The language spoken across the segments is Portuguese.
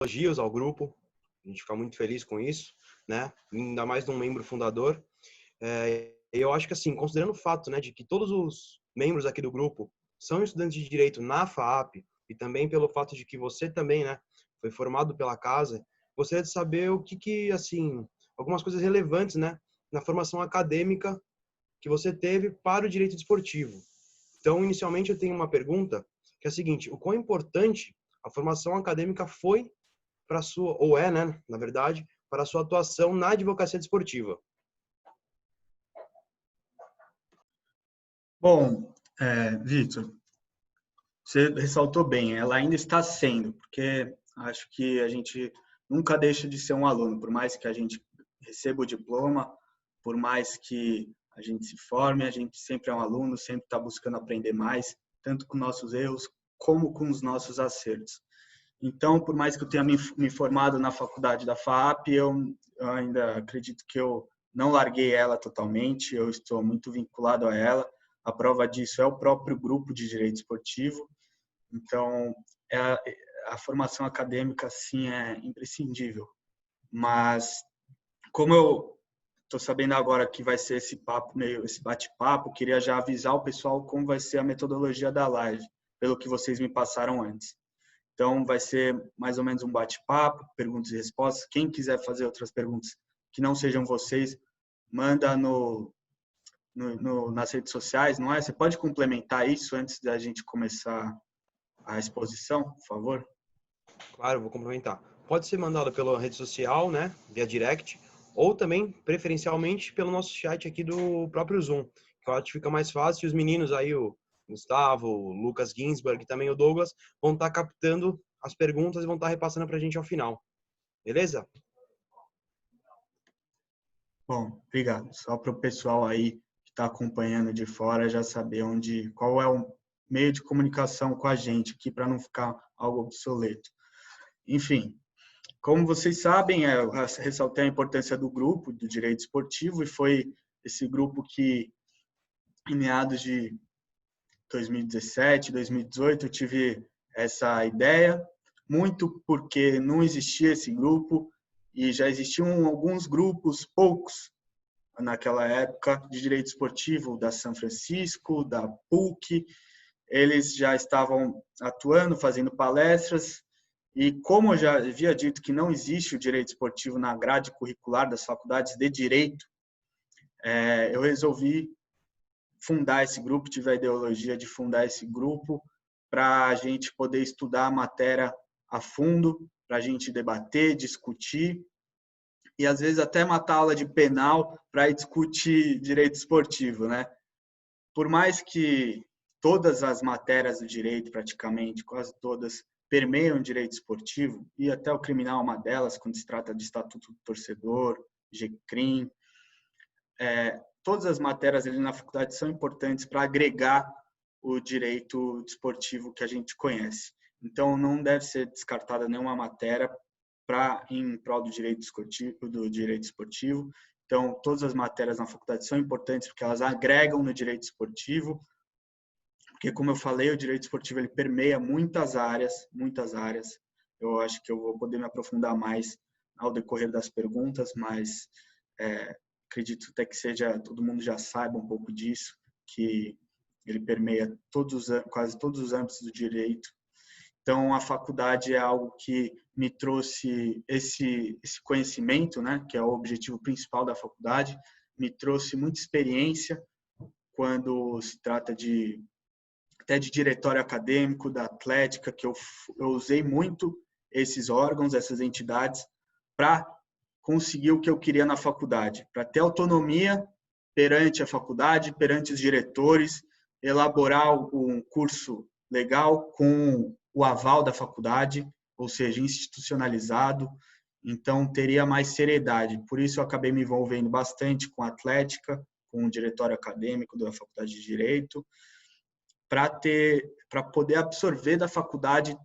elogios ao grupo, a gente fica muito feliz com isso, né? Ainda mais de um membro fundador. Eu acho que, assim, considerando o fato, né, de que todos os membros aqui do grupo são estudantes de Direito na FAAP, e também pelo fato de que você também, né, foi formado pela casa, gostaria de saber o que assim, algumas coisas relevantes, né, na formação acadêmica que você teve para o direito desportivo. Então, inicialmente, eu tenho uma pergunta, que é a seguinte: o quão importante a formação acadêmica foi para a sua, ou é, né, na verdade, para a sua atuação na advocacia desportiva? Bom, Vitor, você ressaltou bem, ela ainda está sendo, porque acho que a gente nunca deixa de ser um aluno, por mais que a gente receba o diploma, por mais que a gente se forme, a gente sempre é um aluno, sempre está buscando aprender mais, tanto com nossos erros como com os nossos acertos. Então, por mais que eu tenha me formado na faculdade da FAAP, eu ainda acredito que eu não larguei ela totalmente, eu estou muito vinculado a ela. A prova disso é o próprio grupo de direito esportivo. Então, a formação acadêmica, sim, é imprescindível. Mas, como eu estou sabendo agora que vai ser esse bate-papo, queria já avisar o pessoal como vai ser a metodologia da live, pelo que vocês me passaram antes. Então, vai ser mais ou menos um bate-papo, perguntas e respostas. Quem quiser fazer outras perguntas que não sejam vocês, manda nas redes sociais, não é? Você pode complementar isso antes da gente começar a exposição, por favor? Claro, eu vou complementar. Pode ser mandado pela rede social, né, via direct, ou também, preferencialmente, pelo nosso chat aqui do próprio Zoom, que eu acho que fica mais fácil. Os meninos aí, o Gustavo, o Lucas Ginsberg e também o Douglas, vão estar captando as perguntas e vão estar repassando para a gente ao final. Beleza? Bom, obrigado. Só para o pessoal aí que está acompanhando de fora já saber qual é o meio de comunicação com a gente aqui para não ficar algo obsoleto. Enfim, como vocês sabem, eu ressaltei a importância do grupo do direito esportivo e foi esse grupo que, em meados de 2017, 2018, eu tive essa ideia, muito porque não existia esse grupo e já existiam alguns grupos, poucos, naquela época, de direito esportivo, da São Francisco, da PUC. Eles já estavam atuando, fazendo palestras, e como eu já havia dito que não existe o direito esportivo na grade curricular das faculdades de direito, eu resolvi fundar esse grupo, tive a ideologia de fundar esse grupo para a gente poder estudar a matéria a fundo, para a gente debater, discutir e às vezes até matar aula de penal para discutir direito esportivo, né? Por mais que todas as matérias do direito, praticamente, quase todas, permeiam o direito esportivo, e até o criminal é uma delas, quando se trata de estatuto do torcedor, GCRIM, todas as matérias ali na faculdade são importantes para agregar o direito desportivo que a gente conhece. Então, não deve ser descartada nenhuma matéria em prol do direito esportivo. Então, todas as matérias na faculdade são importantes porque elas agregam no direito esportivo, porque, como eu falei, o direito esportivo ele permeia muitas áreas, muitas áreas. Eu acho que eu vou poder me aprofundar mais ao decorrer das perguntas, mas acredito até que todo mundo já saiba um pouco disso, que ele permeia quase todos os âmbitos do direito. Então, a faculdade é algo que me trouxe esse conhecimento, né, que é o objetivo principal da faculdade, me trouxe muita experiência quando se trata até de diretório acadêmico, da atlética, que eu usei muito esses órgãos, essas entidades, para conseguir o que eu queria na faculdade, para ter autonomia perante a faculdade, perante os diretores, elaborar um curso legal com o aval da faculdade, ou seja, institucionalizado, então teria mais seriedade. Por isso eu acabei me envolvendo bastante com a atlética, com o diretório acadêmico da Faculdade de Direito, para poder absorver da faculdade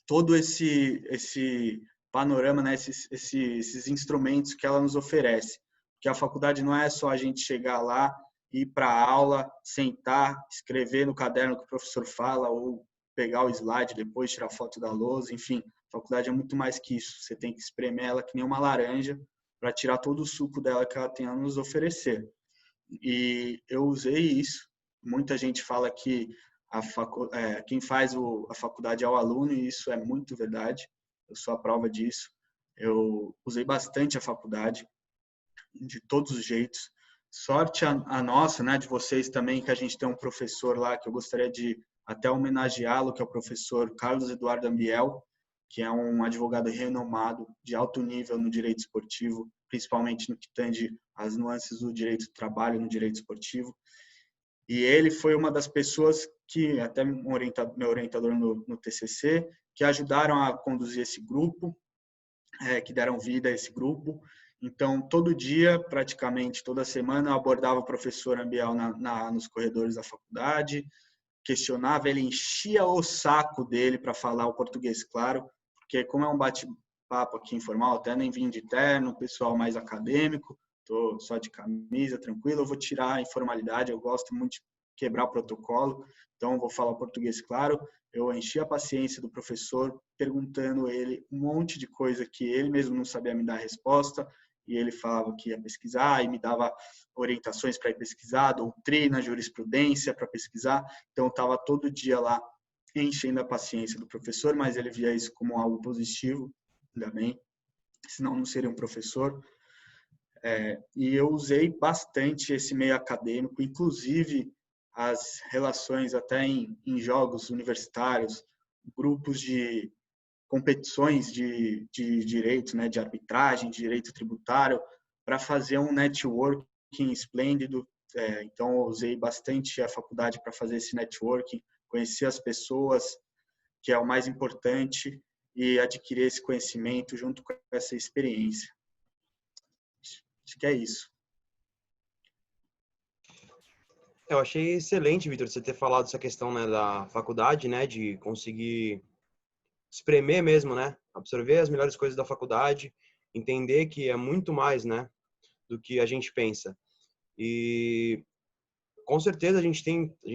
todo esse panorama, né, esses instrumentos que ela nos oferece. Porque a faculdade não é só a gente chegar lá, ir para a aula, sentar, escrever no caderno que o professor fala, ou pegar o slide depois, tirar foto da lousa, enfim. A faculdade é muito mais que isso. Você tem que espremer ela que nem uma laranja para tirar todo o suco dela que ela tem a nos oferecer. E eu usei isso. Muita gente fala que quem faz a faculdade é o aluno, e isso é muito verdade. Eu sou a prova disso. Eu usei bastante a faculdade, de todos os jeitos. Sorte a nossa, né, de vocês também, que a gente tem um professor lá que eu gostaria de até homenageá-lo, que é o professor Carlos Eduardo Ambiel, que é um advogado renomado, de alto nível no direito esportivo, principalmente no que tange as nuances do direito do trabalho no direito esportivo. E ele foi uma das pessoas que, até meu orientador no TCC, que ajudaram a conduzir esse grupo, que deram vida a esse grupo. Então, todo dia, praticamente toda semana, eu abordava o professor Ambiel nos corredores da faculdade, questionava, ele enchia o saco dele para falar o português claro, porque como é um bate-papo aqui informal, até nem vim de terno, pessoal mais acadêmico, estou só de camisa, tranquilo, eu vou tirar a informalidade, eu gosto muito de quebrar o protocolo, então eu vou falar o português claro. Eu enchi a paciência do professor, perguntando ele um monte de coisa que ele mesmo não sabia me dar a resposta, e ele falava que ia pesquisar e me dava orientações para ir pesquisar, doutrina, jurisprudência para pesquisar. Então, eu estava todo dia lá enchendo a paciência do professor, mas ele via isso como algo positivo, ainda bem, senão não seria um professor. E eu usei bastante esse meio acadêmico, inclusive as relações até em jogos universitários, grupos de competições de direito, né, de arbitragem, de direito tributário, para fazer um networking esplêndido. Então, eu usei bastante a faculdade para fazer esse networking, conhecer as pessoas, que é o mais importante, e adquirir esse conhecimento junto com essa experiência. Acho que é isso. Eu achei excelente, Vitor, você ter falado essa questão, né, da faculdade, né, de conseguir espremer mesmo, né, absorver as melhores coisas da faculdade, entender que é muito mais, né, do que a gente pensa. E com certeza a gente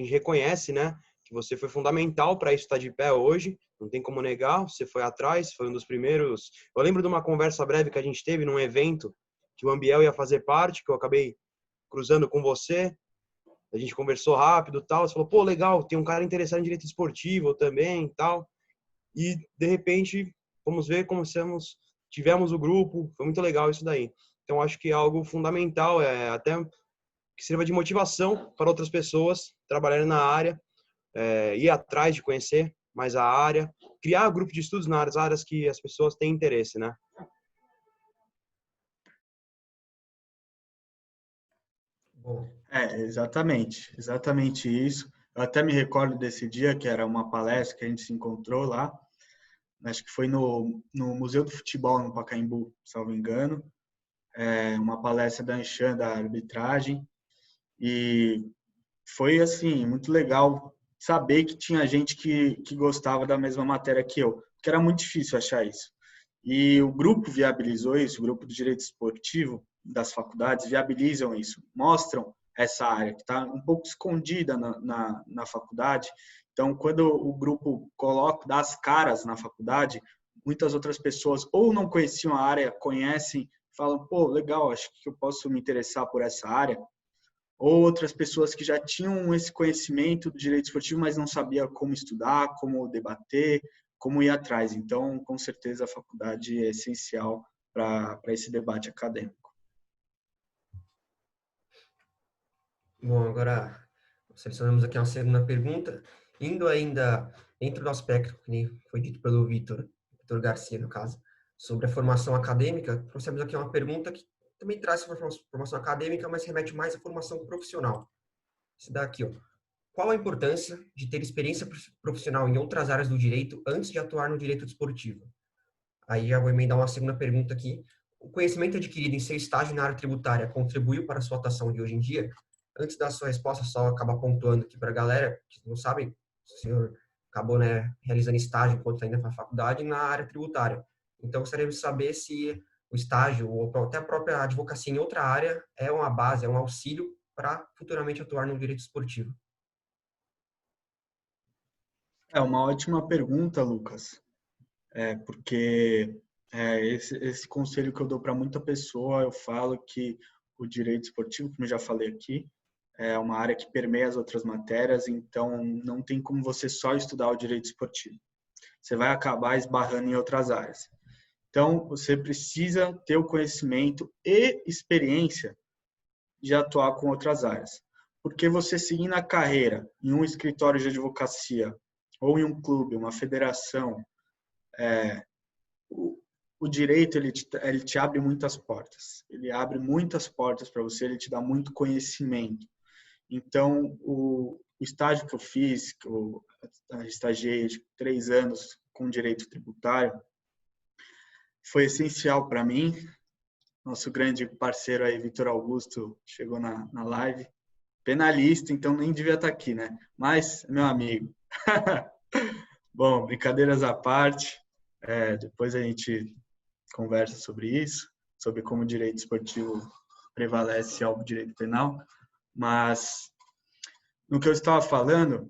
reconhece, né, que você foi fundamental para isso estar de pé hoje, não tem como negar, você foi atrás, foi um dos primeiros. Eu lembro de uma conversa breve que a gente teve num evento que o Ambiel ia fazer parte, que eu acabei cruzando com você. A gente conversou rápido, tal, você falou: "Pô, legal, tem um cara interessado em direito esportivo também", tal. E de repente, vamos ver, tivemos o grupo, foi muito legal isso daí. Então acho que é algo fundamental, até que sirva de motivação para outras pessoas trabalharem na área, ir atrás de conhecer mais a área, criar grupo de estudos nas áreas que as pessoas têm interesse, né? Bom, Exatamente isso. Eu até me recordo desse dia, que era uma palestra que a gente se encontrou lá, acho que foi no Museu do Futebol, no Pacaembu, salvo engano, uma palestra da Anshan, da arbitragem, e foi, assim, muito legal saber que tinha gente que gostava da mesma matéria que eu, porque era muito difícil achar isso. E o grupo viabilizou isso, o grupo do direito esportivo das faculdades viabilizam isso, mostram essa área que está um pouco escondida na faculdade. Então, quando o grupo dá as caras na faculdade, muitas outras pessoas ou não conheciam a área, conhecem, falam: pô, legal, acho que eu posso me interessar por essa área. Ou outras pessoas que já tinham esse conhecimento do direito esportivo, mas não sabia como estudar, como debater, como ir atrás. Então, com certeza, a faculdade é essencial para esse debate acadêmico. bom, agora selecionamos aqui uma segunda pergunta, indo ainda dentro do aspecto que foi dito pelo Vitor Garcia, no caso, sobre a formação acadêmica. Trouxemos aqui uma pergunta que também traz formação acadêmica, mas remete mais à formação profissional. Esse daqui, ó. Qual a importância de ter experiência profissional em outras áreas do direito antes de atuar no direito desportivo? Aí já vou emendar uma segunda pergunta aqui. O conhecimento adquirido em seu estágio na área tributária contribuiu para a sua atuação de hoje em dia? Antes da sua resposta, só acabar pontuando aqui para a galera que não sabe, o senhor acabou, né, realizando estágio enquanto ainda na faculdade na área tributária. Então, gostaria de saber se o estágio ou até a própria advocacia em outra área é uma base, é um auxílio para futuramente atuar no direito esportivo. É uma ótima pergunta, Lucas. porque esse conselho que eu dou para muita pessoa, eu falo que o direito esportivo, como eu já falei aqui, é uma área que permeia as outras matérias, então não tem como você só estudar o direito esportivo. Você vai acabar esbarrando em outras áreas. Então, você precisa ter o conhecimento e experiência de atuar com outras áreas. Porque você seguindo a carreira em um escritório de advocacia ou em um clube, uma federação, o direito ele te abre muitas portas. Ele abre muitas portas para você, ele te dá muito conhecimento. Então, o estágio que eu fiz, que eu estagiei 3 anos com direito tributário, foi essencial para mim. Nosso grande parceiro aí, Vitor Augusto, chegou na live. Penalista, então nem devia estar aqui, né? Mas, meu amigo. Bom, brincadeiras à parte, depois a gente conversa sobre isso, sobre como o direito esportivo prevalece ao direito penal. Mas, no que eu estava falando,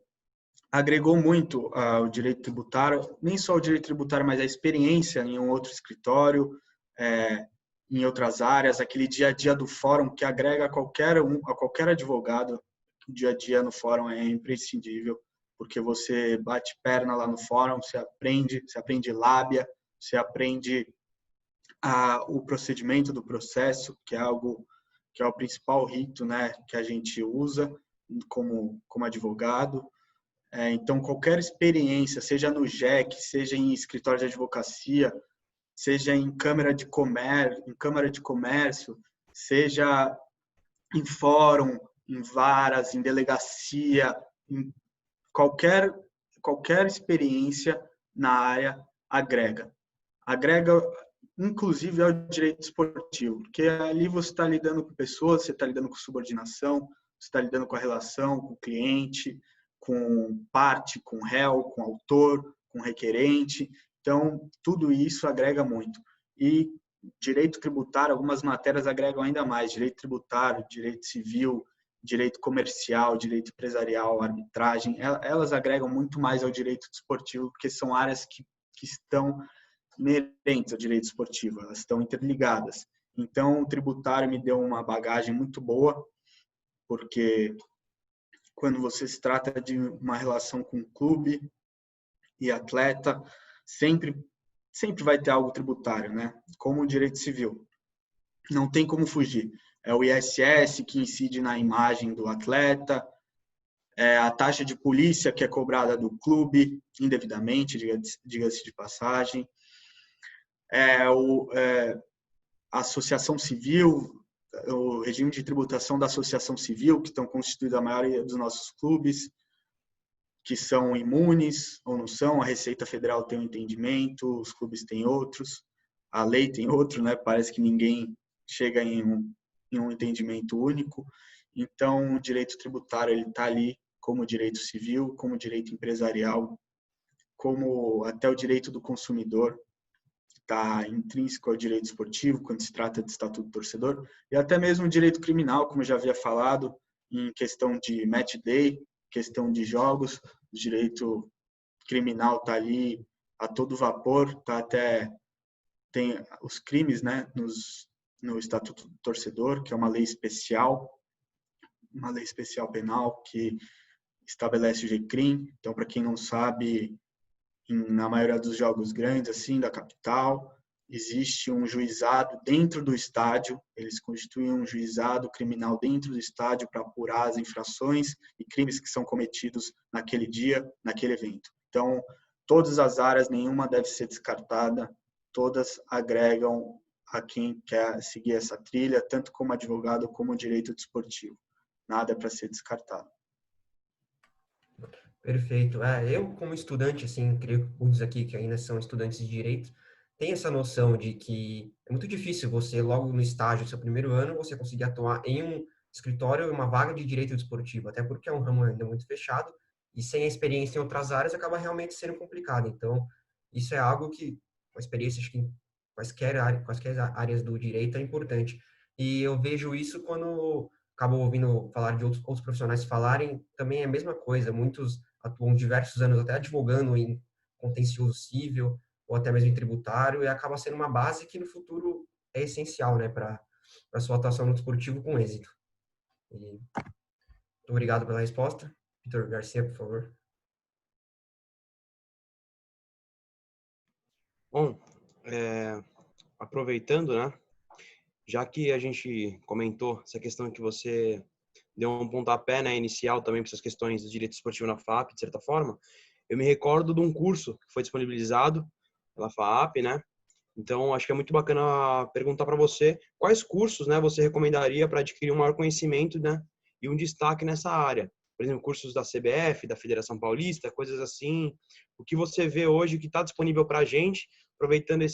agregou muito o direito tributário, nem só o direito tributário, mas a experiência em um outro escritório, em outras áreas, aquele dia a dia do fórum que agrega a qualquer advogado. O dia a dia no fórum é imprescindível, porque você bate perna lá no fórum, você aprende lábia, você aprende o procedimento do processo, que é algo que é o principal rito, né, que a gente usa como advogado. Então, qualquer experiência, seja no JEC, seja em escritório de advocacia, seja em câmara de comércio, seja em fórum, em varas, em delegacia, em qualquer experiência na área agrega. Agrega, inclusive, ao direito esportivo, porque ali você está lidando com pessoas, você está lidando com subordinação, você está lidando com a relação com o cliente, com parte, com réu, com autor, com requerente. Então, tudo isso agrega muito. E direito tributário, algumas matérias agregam ainda mais. Direito tributário, direito civil, direito comercial, direito empresarial, arbitragem. Elas agregam muito mais ao direito desportivo, porque são áreas que estão inerentes ao direito esportivo, elas estão interligadas. Então, o tributário me deu uma bagagem muito boa, porque quando você se trata de uma relação com clube e atleta, sempre vai ter algo tributário, né? Como o direito civil. Não tem como fugir. É o ISS que incide na imagem do atleta, é a taxa de polícia que é cobrada do clube indevidamente, diga-se de passagem, a associação civil, o regime de tributação da associação civil, que estão constituídos a maioria dos nossos clubes, que são imunes ou não são. A Receita Federal tem um entendimento, os clubes têm outros, a lei tem outro, né? Parece que ninguém chega em um entendimento único. Então, o direito tributário ele está ali como direito civil, como direito empresarial, como até o direito do consumidor, está intrínseco ao direito esportivo, quando se trata de estatuto do torcedor, e até mesmo o direito criminal, como eu já havia falado, em questão de match day, questão de jogos, o direito criminal está ali a todo vapor, tem os crimes, né, no estatuto do torcedor, que é uma lei especial penal que estabelece o GCRIM. Então, para quem não sabe, na maioria dos jogos grandes, assim, da capital, existe um juizado dentro do estádio, eles constituem um juizado criminal dentro do estádio para apurar as infrações e crimes que são cometidos naquele dia, naquele evento. Então, todas as áreas, nenhuma deve ser descartada, todas agregam a quem quer seguir essa trilha, tanto como advogado como direito desportivo. Nada é para ser descartado. Perfeito. Eu, como estudante, assim, creio que muitos aqui que ainda são estudantes de direito, tem essa noção de que é muito difícil você, logo no estágio, seu primeiro ano, você conseguir atuar em um escritório, uma vaga de direito desportivo, até porque é um ramo ainda muito fechado e sem a experiência em outras áreas acaba realmente sendo complicado. Então, isso é algo que, com a experiência, acho que em quaisquer áreas do direito é importante. E eu vejo isso quando acabo ouvindo falar de outros profissionais falarem, também é a mesma coisa. Muitos atuam diversos anos até advogando em contencioso civil, ou até mesmo em tributário, e acaba sendo uma base que no futuro é essencial, né, para a sua atuação no desportivo com êxito. E muito obrigado pela resposta. Vitor Garcia, por favor. Bom, aproveitando, né? Já que a gente comentou essa questão que você deu um pontapé, né, inicial também para essas questões do direito esportivo na FAP, de certa forma, eu me recordo de um curso que foi disponibilizado pela FAP, né? Então, acho que é muito bacana perguntar para você quais cursos, né, você recomendaria para adquirir um maior conhecimento, né, e um destaque nessa área. Por exemplo, cursos da CBF, da Federação Paulista, coisas assim. O que você vê hoje que está disponível para a gente, aproveitando essa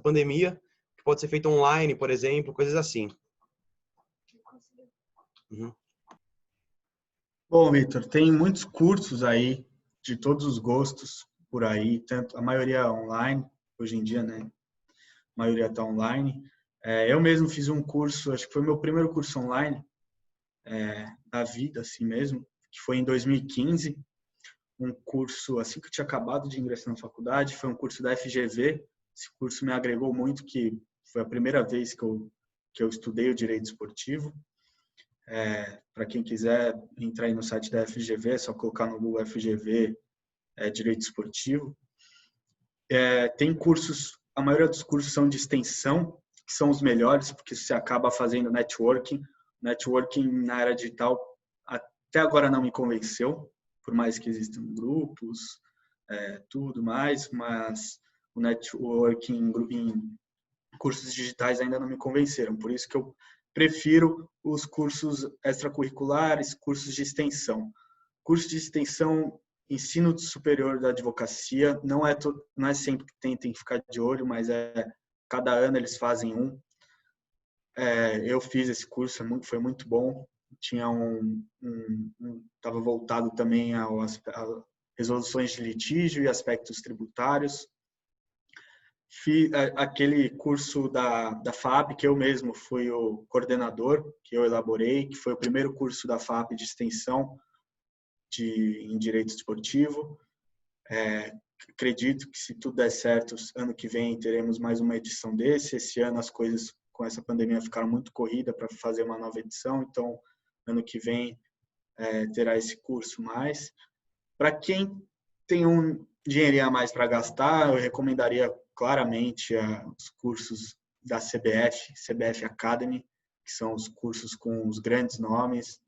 pandemia, que pode ser feito online, por exemplo, coisas assim. Uhum. Bom, Vitor, tem muitos cursos aí de todos os gostos por aí, tanto a maioria online, hoje em dia, né? A maioria está online. Eu mesmo fiz um curso, acho que foi o meu primeiro curso online da vida, assim mesmo, que foi em 2015, um curso assim que eu tinha acabado de ingressar na faculdade, foi um curso da FGV. Esse curso me agregou muito, que foi a primeira vez que eu estudei o direito esportivo. Para quem quiser entrar aí no site da FGV, é só colocar no Google FGV Direito Esportivo. Tem cursos, a maioria dos cursos são de extensão, que são os melhores, porque você acaba fazendo networking. Networking na era digital até agora não me convenceu, por mais que existam grupos, tudo mais, mas o networking em cursos digitais ainda não me convenceram. Por isso que eu prefiro os cursos extracurriculares, cursos de extensão. Curso de extensão, ensino superior da advocacia, não é sempre que tem que ficar de olho, mas cada ano eles fazem um. Eu fiz esse curso, foi muito bom. Tinha estava voltado também a resoluções de litígio e aspectos tributários. Fiz aquele curso da FAP, que eu mesmo fui o coordenador, que eu elaborei, que foi o primeiro curso da FAP de extensão em direito esportivo. Acredito que, se tudo der certo, ano que vem teremos mais uma edição desse. Esse ano as coisas com essa pandemia ficaram muito corridas para fazer uma nova edição, então ano que vem terá esse curso mais. Para quem tem um dinheirinho a mais para gastar, eu recomendaria claramente os cursos da CBF Academy, que são os cursos com os grandes nomes,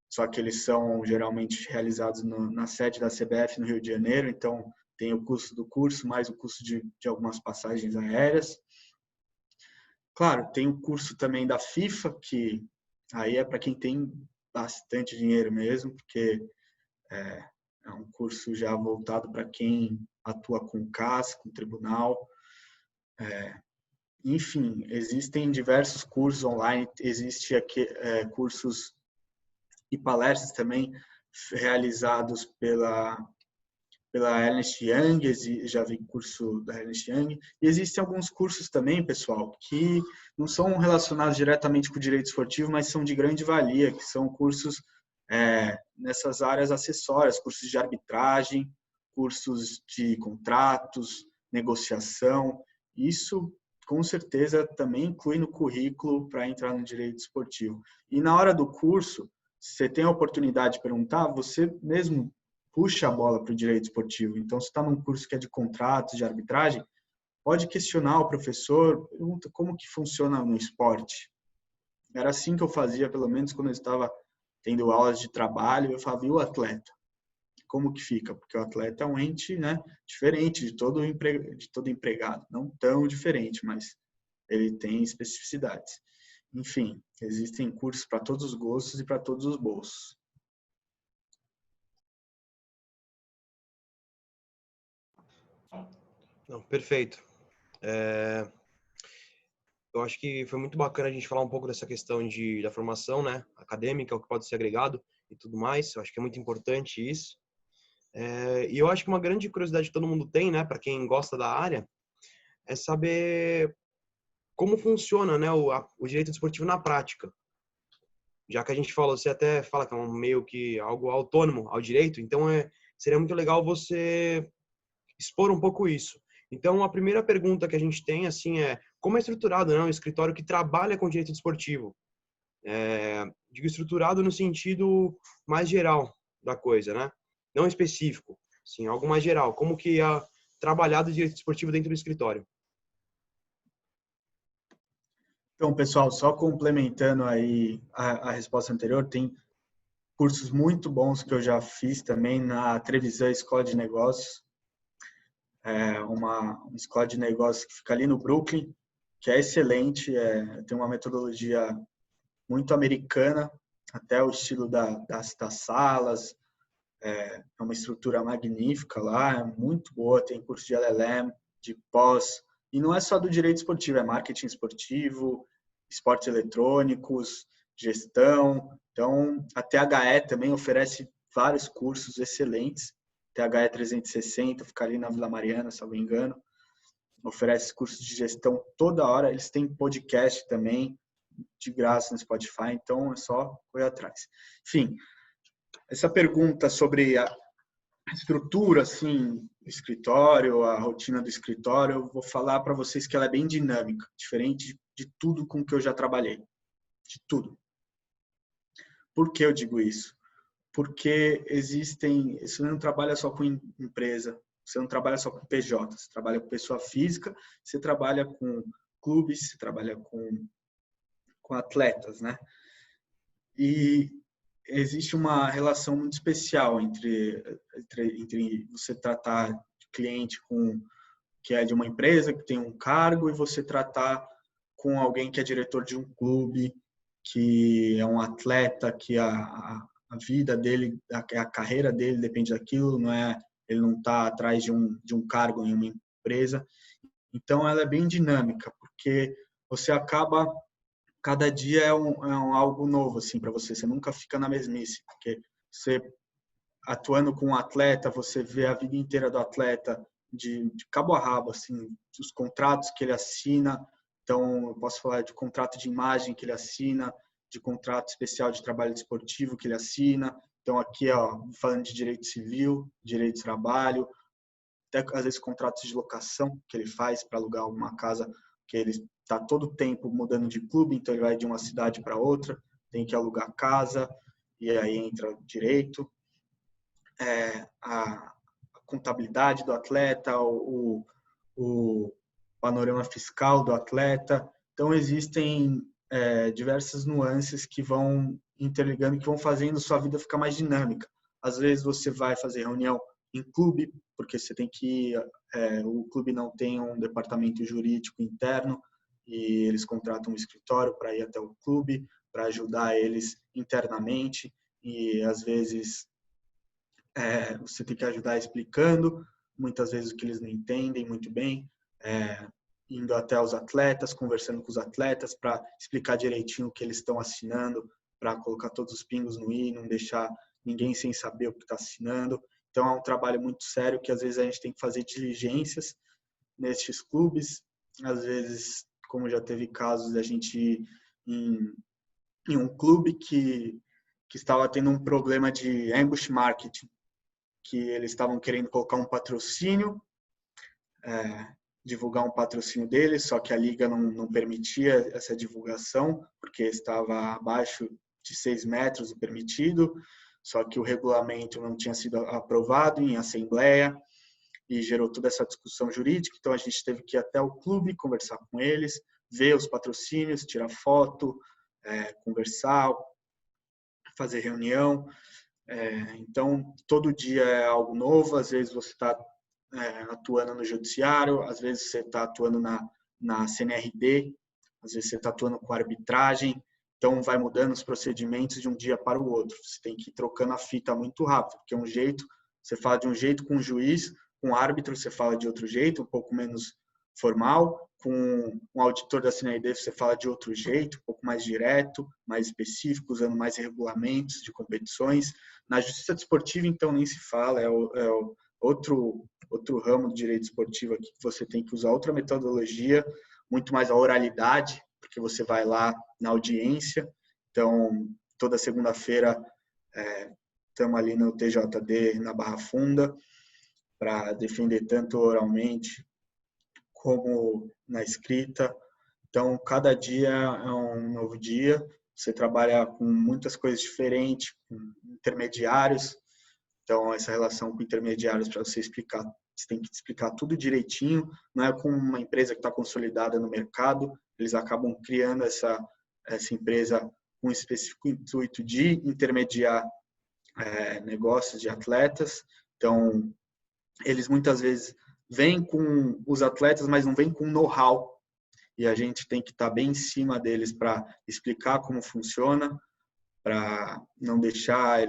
só que eles são geralmente realizados na sede da CBF no Rio de Janeiro, então tem o custo do curso, mais o custo de algumas passagens aéreas. Claro, tem o curso também da FIFA, que aí é para quem tem bastante dinheiro mesmo, porque é um curso já voltado para quem atua com CAS, com tribunal. Enfim, existem diversos cursos online, existem cursos e palestras também realizados pela Ernst Young, já vi curso da Ernst Young. E existem alguns cursos também, pessoal, que não são relacionados diretamente com o direito esportivo, mas são de grande valia, que são cursos nessas áreas acessórias, cursos de arbitragem, cursos de contratos, negociação. Isso, com certeza, também inclui no currículo para entrar no direito esportivo. E na hora do curso, você tem a oportunidade de perguntar, você mesmo puxa a bola para o direito esportivo. Então, se está num curso que é de contratos, de arbitragem, pode questionar o professor, pergunta como que funciona no esporte. Era assim que eu fazia, pelo menos quando eu estava tendo aulas de trabalho, eu falava, e o atleta? Como que fica? Porque o atleta é um ente, né, diferente de todo empregado. Não tão diferente, mas ele tem especificidades. Enfim, existem cursos para todos os gostos e para todos os bolsos. Não, perfeito. Eu acho que foi muito bacana a gente falar um pouco dessa questão da formação, né, acadêmica, o que pode ser agregado e tudo mais. Eu acho que é muito importante isso. E eu acho que uma grande curiosidade que todo mundo tem, né, para quem gosta da área, é saber como funciona, né, o direito desportivo na prática. Já que a gente falou, você até fala que é meio que algo autônomo ao direito, então seria muito legal você expor um pouco isso. Então, a primeira pergunta que a gente tem, assim, é como é estruturado, né, um escritório que trabalha com direito desportivo? Digo estruturado no sentido mais geral da coisa, né? Não específico, sim, algo mais geral. Como que é trabalhado o direito desportivo dentro do escritório? Então, pessoal, só complementando aí a resposta anterior, tem cursos muito bons que eu já fiz também na Trevisan Escola de Negócios. É uma escola de negócios que fica ali no Brooklyn, que é excelente, tem uma metodologia muito americana, até o estilo das salas, é uma estrutura magnífica lá, é muito boa, tem curso de LLM, de pós, e não é só do direito esportivo, é marketing esportivo, esportes eletrônicos, gestão. Então, a THE também oferece vários cursos excelentes. THE 360, fica ali na Vila Mariana, se não me engano. Oferece cursos de gestão toda hora. Eles têm podcast também, de graça no Spotify, então é só correr atrás. Enfim, essa pergunta sobre a estrutura, assim, do escritório, a rotina do escritório, eu vou falar para vocês que ela é bem dinâmica, diferente de tudo com que eu já trabalhei. De tudo. Por que eu digo isso? Porque você não trabalha só com empresa, você não trabalha só com PJ, você trabalha com pessoa física, você trabalha com clubes, você trabalha com atletas, né? E existe uma relação muito especial entre você tratar de cliente que é de uma empresa, que tem um cargo, e você tratar com alguém que é diretor de um clube, que é um atleta, que a vida dele, a carreira dele depende daquilo, ele não está atrás de um cargo em uma empresa. Então, ela é bem dinâmica, porque você acaba cada dia é algo novo assim para você. Você nunca fica na mesmice, porque você atuando com um atleta, você vê a vida inteira do atleta de cabo a rabo, assim, os contratos que ele assina. Então, eu posso falar de contrato de imagem que ele assina, de contrato especial de trabalho desportivo que ele assina. Então, aqui, ó, falando de direito civil, direito de trabalho, até às vezes contratos de locação que ele faz para alugar uma casa que ele está todo o tempo mudando de clube, então ele vai de uma cidade para outra, tem que alugar casa, e aí entra direito, a contabilidade do atleta, o panorama fiscal do atleta. Então, existem diversas nuances que vão interligando, que vão fazendo sua vida ficar mais dinâmica. Às vezes você vai fazer reunião em clube, porque você tem que o clube não tem um departamento jurídico interno e eles contratam um escritório para ir até o clube, para ajudar eles internamente, e às vezes você tem que ajudar explicando, muitas vezes o que eles não entendem muito bem, indo até os atletas, conversando com os atletas para explicar direitinho o que eles estão assinando, para colocar todos os pingos no i, não deixar ninguém sem saber o que está assinando. Então, é um trabalho muito sério que às vezes a gente tem que fazer diligências nesses clubes. Às vezes, como já teve casos da gente ir em um clube que estava tendo um problema de ambush marketing, que eles estavam querendo colocar um patrocínio, divulgar um patrocínio deles, só que a liga não permitia essa divulgação, porque estava abaixo de 6 metros o permitido, só que o regulamento não tinha sido aprovado em assembleia e gerou toda essa discussão jurídica. Então, a gente teve que ir até o clube, conversar com eles, ver os patrocínios, tirar foto, conversar, fazer reunião. Então, todo dia é algo novo. Às vezes você está atuando no judiciário, às vezes você está atuando na CNRD, às vezes você está atuando com arbitragem. Então, vai mudando os procedimentos de um dia para o outro. Você tem que ir trocando a fita muito rápido, porque você fala de um jeito com o juiz, com o árbitro você fala de outro jeito, um pouco menos formal, com um auditor da CNRD você fala de outro jeito, um pouco mais direto, mais específico, usando mais regulamentos de competições. Na justiça desportiva, então, nem se fala, outro ramo do direito esportivo aqui que você tem que usar outra metodologia, muito mais a oralidade, porque você vai lá na audiência. Então, toda segunda-feira estamos ali no TJD, na Barra Funda, para defender tanto oralmente como na escrita. Então, cada dia é um novo dia. Você trabalha com muitas coisas diferentes, com intermediários. Então, essa relação com intermediários, para você explicar, você tem que explicar tudo direitinho. Não é com uma empresa que está consolidada no mercado. Eles acabam criando essa empresa com um específico intuito de intermediar negócios de atletas. Então, eles muitas vezes vêm com os atletas, mas não vêm com know-how. E a gente tem que estar bem em cima deles para explicar como funciona, para não deixar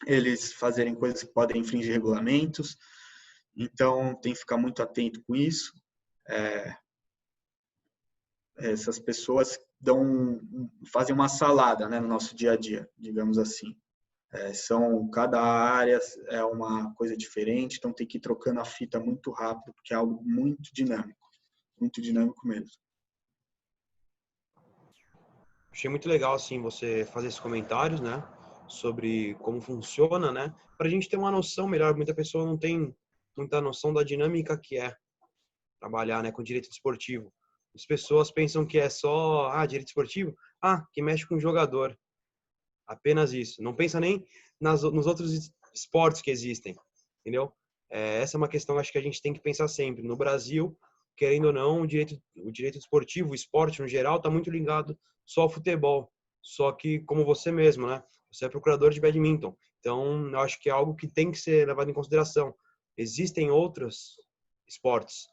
eles fazerem coisas que podem infringir regulamentos. Então, tem que ficar muito atento com isso. Essas pessoas fazem uma salada, né, no nosso dia a dia, digamos assim. Cada área é uma coisa diferente, então tem que ir trocando a fita muito rápido, porque é algo muito dinâmico mesmo. Achei muito legal, assim, você fazer esses comentários, né, sobre como funciona, né, para a gente ter uma noção melhor. Muita pessoa não tem muita noção da dinâmica que é trabalhar, né, com direito desportivo. As pessoas pensam que é só, direito esportivo, que mexe com o jogador. Apenas isso. Não pensa nem nos outros esportes que existem, entendeu? Essa é uma questão que acho que a gente tem que pensar sempre. No Brasil, querendo ou não, o direito desportivo, o esporte no geral, está muito ligado só ao futebol. Só que, como você mesmo, né? Você é procurador de badminton. Então, eu acho que é algo que tem que ser levado em consideração. Existem outros esportes.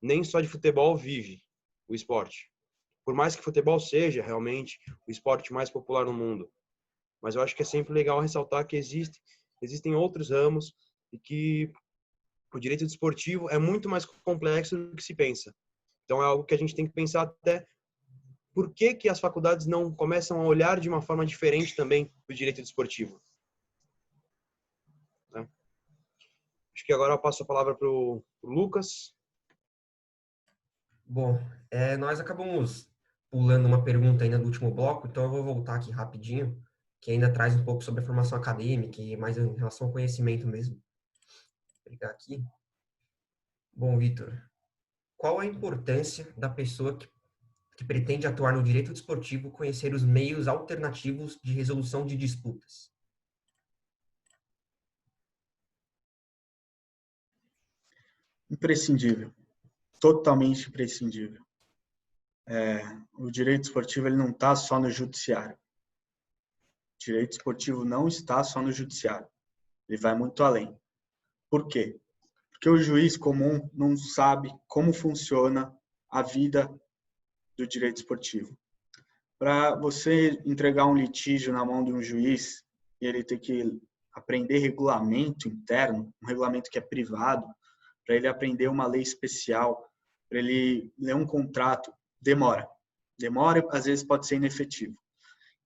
Nem só de futebol vive o esporte. Por mais que futebol seja realmente o esporte mais popular no mundo. Mas eu acho que é sempre legal ressaltar que existem outros ramos e que o direito desportivo é muito mais complexo do que se pensa. Então é algo que a gente tem que pensar até por que as faculdades não começam a olhar de uma forma diferente também o direito desportivo. Né? Acho que agora eu passo a palavra para o Lucas. Bom, nós acabamos pulando uma pergunta ainda do último bloco, então eu vou voltar aqui rapidinho, que ainda traz um pouco sobre a formação acadêmica e mais em relação ao conhecimento mesmo. Vou pegar aqui. Bom, Vitor, qual a importância da pessoa que pretende atuar no direito desportivo conhecer os meios alternativos de resolução de disputas? Imprescindível. Totalmente imprescindível. O direito esportivo ele não está só no judiciário. O direito esportivo não está só no judiciário. Ele vai muito além. Por quê? Porque o juiz comum não sabe como funciona a vida do direito esportivo. Para você entregar um litígio na mão de um juiz e ele ter que aprender regulamento interno, um regulamento que é privado, para ele aprender uma lei especial, para ele ler um contrato, demora. Demora, às vezes pode ser inefetivo.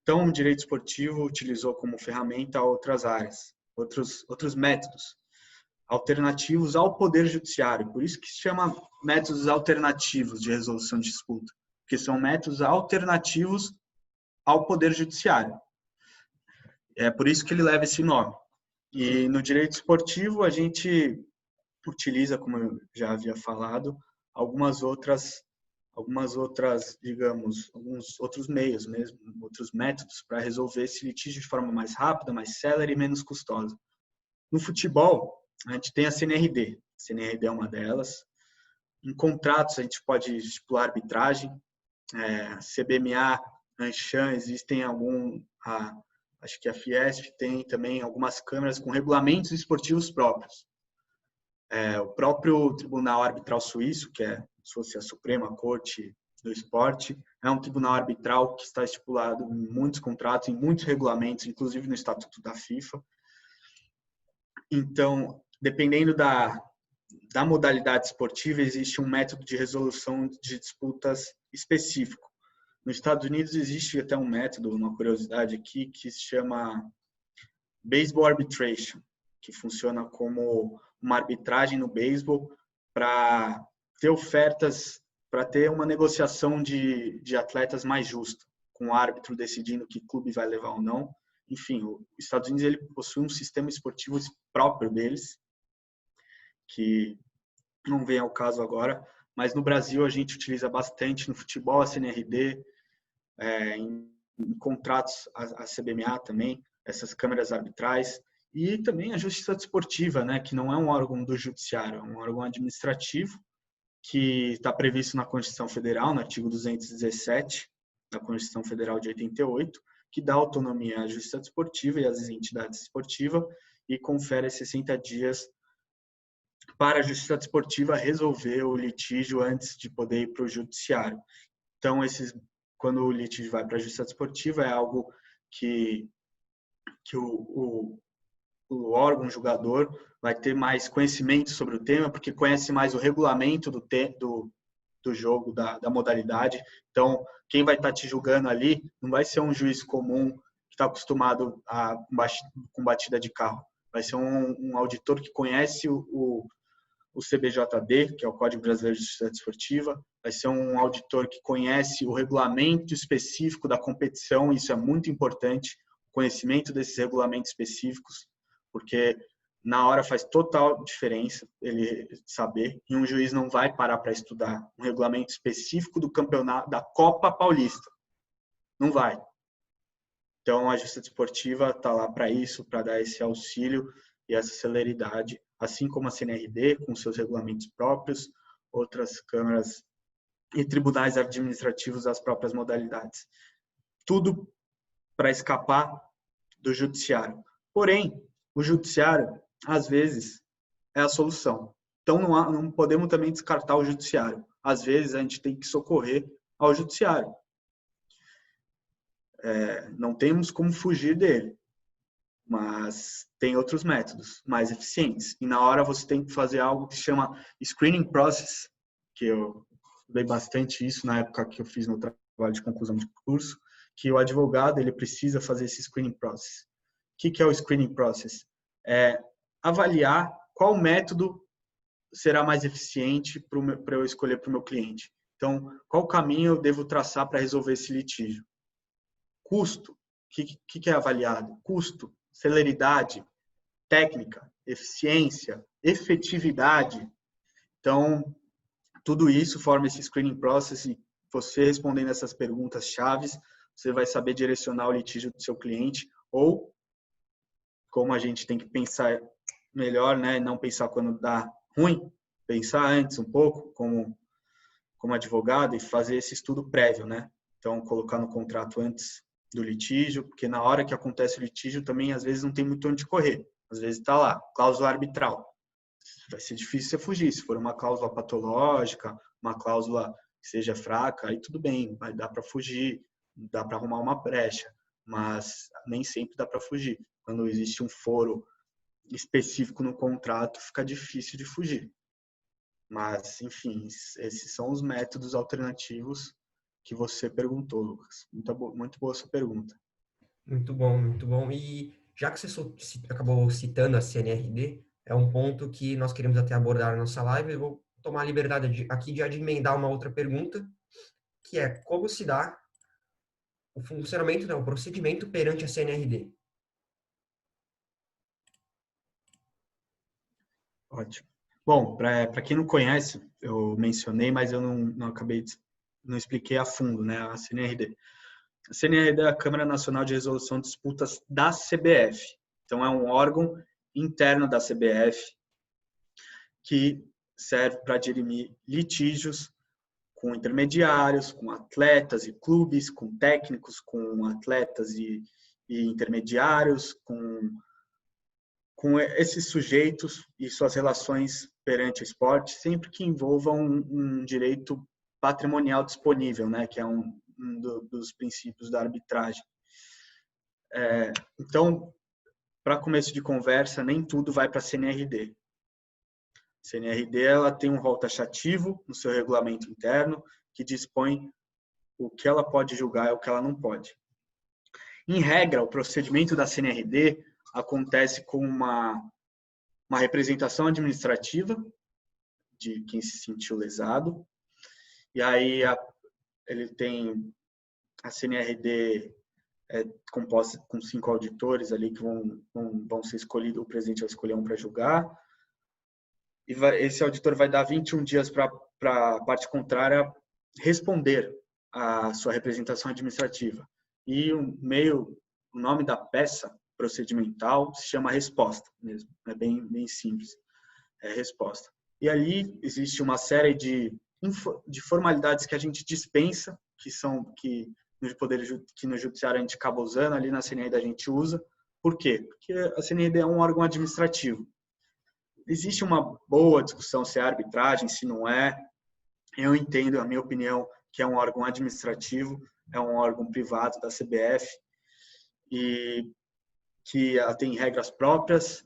Então, o direito esportivo utilizou como ferramenta outras áreas, outros métodos alternativos ao poder judiciário. Por isso que se chama métodos alternativos de resolução de disputa, porque são métodos alternativos ao poder judiciário. É por isso que ele leva esse nome. E no direito esportivo a gente utiliza, como eu já havia falado, algumas outras, digamos, alguns outros meios mesmo, outros métodos para resolver esse litígio de forma mais rápida, mais célere e menos custosa. No futebol, a gente tem a CNRD. A CNRD é uma delas. Em contratos, a gente pode estipular arbitragem. CBMA, Anshan, existem acho que a Fiesp tem também algumas câmaras com regulamentos esportivos próprios. O próprio Tribunal Arbitral Suíço, que se fosse a Suprema Corte do Esporte, é um tribunal arbitral que está estipulado em muitos contratos, em muitos regulamentos, inclusive no Estatuto da FIFA. Então, dependendo da modalidade esportiva, existe um método de resolução de disputas específico. Nos Estados Unidos existe até um método, uma curiosidade aqui, que se chama Baseball Arbitration, que funciona como uma arbitragem no beisebol para ter ofertas, para ter uma negociação de atletas mais justa, com o árbitro decidindo que clube vai levar ou não. Enfim, os Estados Unidos ele possui um sistema esportivo próprio deles, que não vem ao caso agora, mas no Brasil a gente utiliza bastante no futebol a CNRD, em contratos a CBMA também, essas câmeras arbitrais, e também a Justiça Desportiva, né, que não é um órgão do judiciário, é um órgão administrativo, que está previsto na Constituição Federal, no artigo 217 da Constituição Federal de 88, que dá autonomia à Justiça Desportiva e às entidades esportivas e confere 60 dias para a Justiça Desportiva resolver o litígio antes de poder ir para o judiciário. Então, quando o litígio vai para a Justiça Desportiva, é algo que o órgão julgador vai ter mais conhecimento sobre o tema, porque conhece mais o regulamento do jogo, da modalidade. Então, quem vai estar te julgando ali não vai ser um juiz comum que está acostumado com batida de carro. Vai ser um auditor que conhece o CBJD, que é o Código Brasileiro de Justiça Desportiva, vai ser um auditor que conhece o regulamento específico da competição, isso é muito importante, o conhecimento desses regulamentos específicos, porque na hora faz total diferença ele saber, e um juiz não vai parar para estudar um regulamento específico do campeonato, da Copa Paulista. Não vai. Então, a Justiça Desportiva está lá para isso, para dar esse auxílio e essa celeridade, assim como a CNRD, com seus regulamentos próprios, outras câmaras e tribunais administrativos das próprias modalidades. Tudo para escapar do judiciário. Porém, o judiciário, às vezes, é a solução. Então, não podemos também descartar o judiciário. Às vezes, a gente tem que socorrer ao judiciário. Não temos como fugir dele, mas tem outros métodos mais eficientes. E na hora você tem que fazer algo que se chama screening process, que eu estudei bastante isso na época que eu fiz meu trabalho de conclusão de curso, que o advogado ele precisa fazer esse screening process. O que é o screening process? É avaliar qual método será mais eficiente para eu escolher para o meu cliente. Então, qual caminho eu devo traçar para resolver esse litígio? Custo. O que é avaliado? Custo, celeridade, técnica, eficiência, efetividade. Então, tudo isso forma esse screening process e você respondendo essas perguntas chaves, você vai saber direcionar o litígio do seu cliente ou, como a gente tem que pensar melhor, né, não pensar quando dá ruim, pensar antes um pouco como advogado e fazer esse estudo prévio, né? Então, colocar no contrato antes do litígio, porque na hora que acontece o litígio também, às vezes, não tem muito onde correr. Às vezes está lá, cláusula arbitral. Vai ser difícil você fugir. Se for uma cláusula patológica, uma cláusula que seja fraca, aí tudo bem, vai dar para fugir, dá para arrumar uma brecha, mas nem sempre dá para fugir. Quando existe um foro específico no contrato, fica difícil de fugir. Mas, enfim, esses são os métodos alternativos que você perguntou, Lucas. Muito boa sua pergunta. Muito bom, muito bom. E já que você acabou citando a CNRD, é um ponto que nós queremos até abordar na nossa live. Eu vou tomar a liberdade aqui de emendar uma outra pergunta, que é como se dá o funcionamento, não, o procedimento perante a CNRD? Ótimo. Bom, para quem não conhece, eu mencionei, mas eu não expliquei a fundo, né, a CNRD. A CNRD é a Câmara Nacional de Resolução de Disputas da CBF. Então, é um órgão interno da CBF que serve para dirimir litígios com intermediários, com atletas e clubes, com técnicos, com atletas e intermediários, com esses sujeitos e suas relações perante o esporte, sempre que envolvam um direito patrimonial disponível, né, que é um dos princípios da arbitragem. Então, para começo de conversa, nem tudo vai para a CNRD. A CNRD ela tem um rol taxativo no seu regulamento interno que dispõe o que ela pode julgar e o que ela não pode. Em regra, o procedimento da CNRD acontece com uma representação administrativa de quem se sentiu lesado, e aí a CNRD composta com 5 auditores ali que vão ser escolhidos, o presidente vai escolher um para julgar, e esse auditor vai dar 21 dias para a parte contrária responder à sua representação administrativa. E o nome da peça procedimental se chama resposta mesmo, é bem simples, é resposta. E ali existe uma série de formalidades que a gente dispensa, que no judiciário a gente acaba usando, ali na CNRD a gente usa. Por quê? Porque a CNRD é um órgão administrativo. Existe uma boa discussão se é arbitragem, se não é. Eu entendo, a minha opinião, que é um órgão administrativo, é um órgão privado da CBF e que ela tem regras próprias.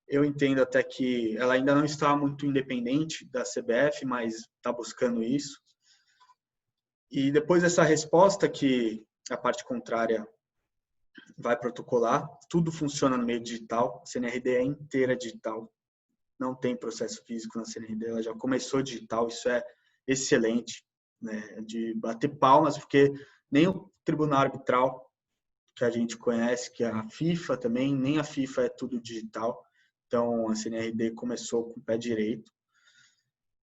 Eu entendo até que ela ainda não está muito independente da CBF, mas está buscando isso. E depois dessa resposta que a parte contrária vai protocolar, tudo funciona no meio digital, a CNRD é inteira digital, não tem processo físico na CNRD, ela já começou digital, isso é excelente, né, de bater palmas, porque nem o Tribunal Arbitral que a gente conhece, que é a FIFA também, nem a FIFA é tudo digital, então a CNRD começou com o pé direito.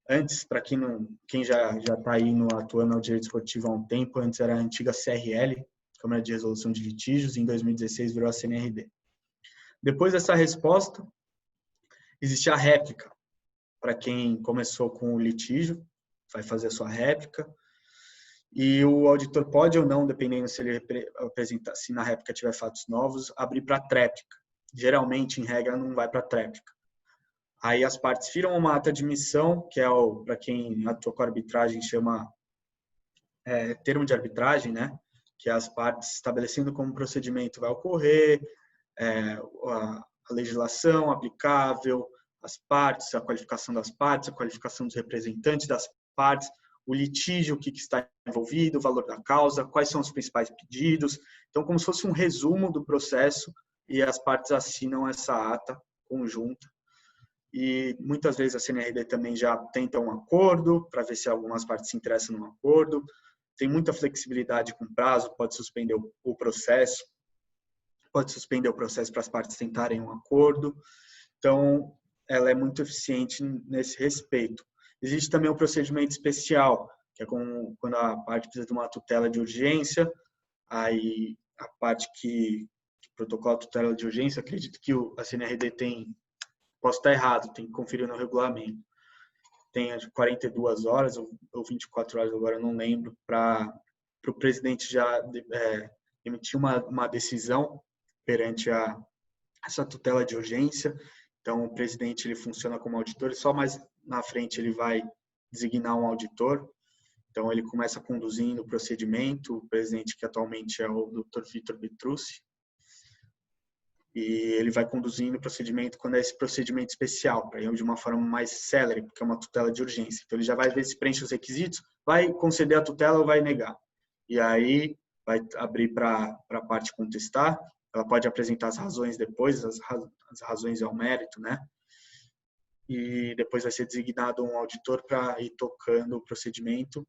Antes, para quem já está aí atuando no direito esportivo há um tempo, antes era a antiga CRL, Câmara de Resolução de Litígios, em 2016 virou a CNRD. Depois dessa resposta, existe a réplica. Para quem começou com o litígio, vai fazer a sua réplica. E o auditor pode ou não, dependendo se ele apresentar, se na réplica tiver fatos novos, abrir para tréplica. Geralmente, em regra, não vai para tréplica. Aí as partes viram uma ata de admissão, que é para quem atua com arbitragem chama termo de arbitragem, né? Que é as partes estabelecendo como o procedimento vai ocorrer, a legislação aplicável, as partes, a qualificação das partes, a qualificação dos representantes das partes, o litígio, o que está envolvido, o valor da causa, quais são os principais pedidos. Então, como se fosse um resumo do processo e as partes assinam essa ata conjunta. E muitas vezes a CNRD também já tenta um acordo, para ver se algumas partes se interessam no acordo. Tem muita flexibilidade com prazo, pode suspender o processo, para as partes tentarem um acordo. Então, ela é muito eficiente nesse respeito. Existe também um procedimento especial, que é quando a parte precisa de uma tutela de urgência, aí a parte que protocola a tutela de urgência, acredito que a CNRD tem, posso estar errado, tem que conferir no regulamento, tem 42 horas ou 24 horas, agora eu não lembro, para o presidente já emitir uma decisão perante essa tutela de urgência. Então, o presidente ele funciona como auditor e só mais na frente ele vai designar um auditor. Então, ele começa conduzindo o procedimento, o presidente que atualmente é o Dr. Vitor Petrucci, e ele vai conduzindo o procedimento quando é esse procedimento especial, para ir de uma forma mais célere, porque é uma tutela de urgência. Então, ele já vai ver se preenche os requisitos, vai conceder a tutela ou vai negar. E aí, vai abrir para a parte contestar, ela pode apresentar as razões depois, as razões ao mérito, né? E depois vai ser designado um auditor para ir tocando o procedimento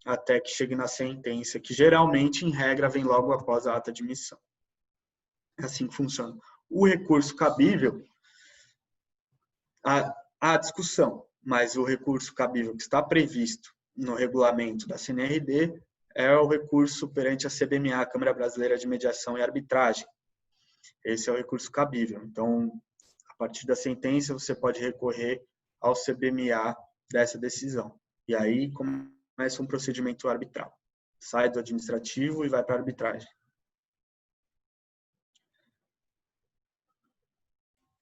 até que chegue na sentença, que geralmente, em regra, vem logo após a ata de admissão. É assim que funciona. O recurso cabível, há discussão, mas o recurso cabível que está previsto no regulamento da CNRD é o recurso perante a CBMA, Câmara Brasileira de Mediação e Arbitragem. Esse é o recurso cabível. Então, a partir da sentença, você pode recorrer ao CBMA dessa decisão. E aí começa um procedimento arbitral. Sai do administrativo e vai para a arbitragem.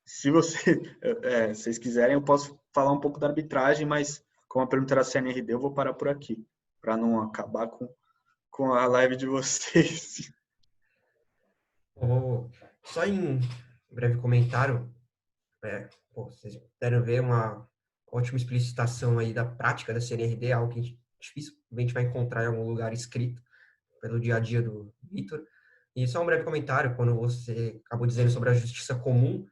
Se vocês quiserem, eu posso falar um pouco da arbitragem, mas como a pergunta era CNRD, eu vou parar por aqui, para não acabar com a live de vocês. Só em breve comentário, vocês puderam ver uma ótima explicitação aí da prática da CNRD, algo que dificilmente vai encontrar em algum lugar escrito pelo dia a dia do Vitor. E só um breve comentário, quando você acabou dizendo sobre a justiça comum,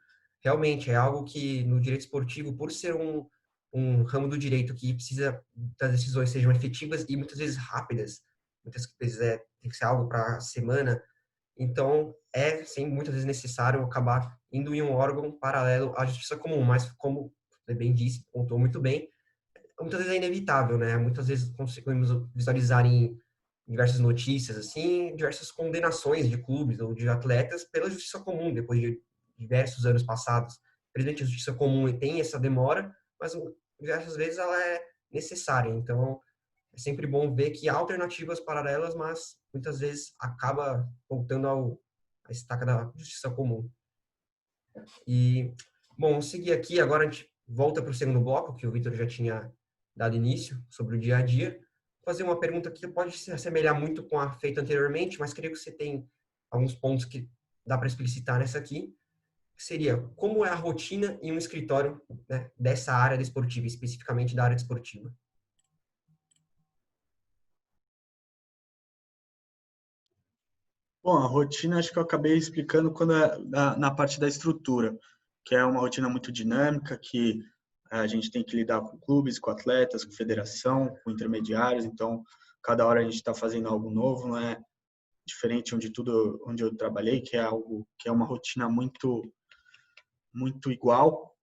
realmente é algo que no direito esportivo, por ser um ramo do direito que precisa que as decisões sejam efetivas e muitas vezes rápidas, muitas vezes tem que ser algo para a semana, Então, sim, muitas vezes necessário acabar indo em um órgão paralelo à justiça comum, mas como você bem disse, contou muito bem, muitas vezes é inevitável, né? Muitas vezes conseguimos visualizar em diversas notícias, assim, diversas condenações de clubes ou de atletas pela justiça comum, depois de diversos anos passados. Infelizmente, a justiça comum tem essa demora, mas diversas vezes ela é necessária. Então, é sempre bom ver que há alternativas paralelas, mas muitas vezes acaba voltando à estaca da justiça comum. E, bom, vamos seguir aqui. Agora a gente volta para o segundo bloco, que o Vitor já tinha dado início, sobre o dia a dia. Vou fazer uma pergunta que pode se assemelhar muito com a feita anteriormente, mas creio que você tem alguns pontos que dá para explicitar nessa aqui, que seria como é a rotina em um escritório, né, dessa área desportiva, especificamente da área desportiva. Bom, a rotina acho que eu acabei explicando quando na parte da estrutura, que é uma rotina muito dinâmica, que a gente tem que lidar com clubes, com atletas, com federação, com intermediários, então cada hora a gente está fazendo algo novo, não é diferente onde eu trabalhei, que é algo que é uma rotina muito igual.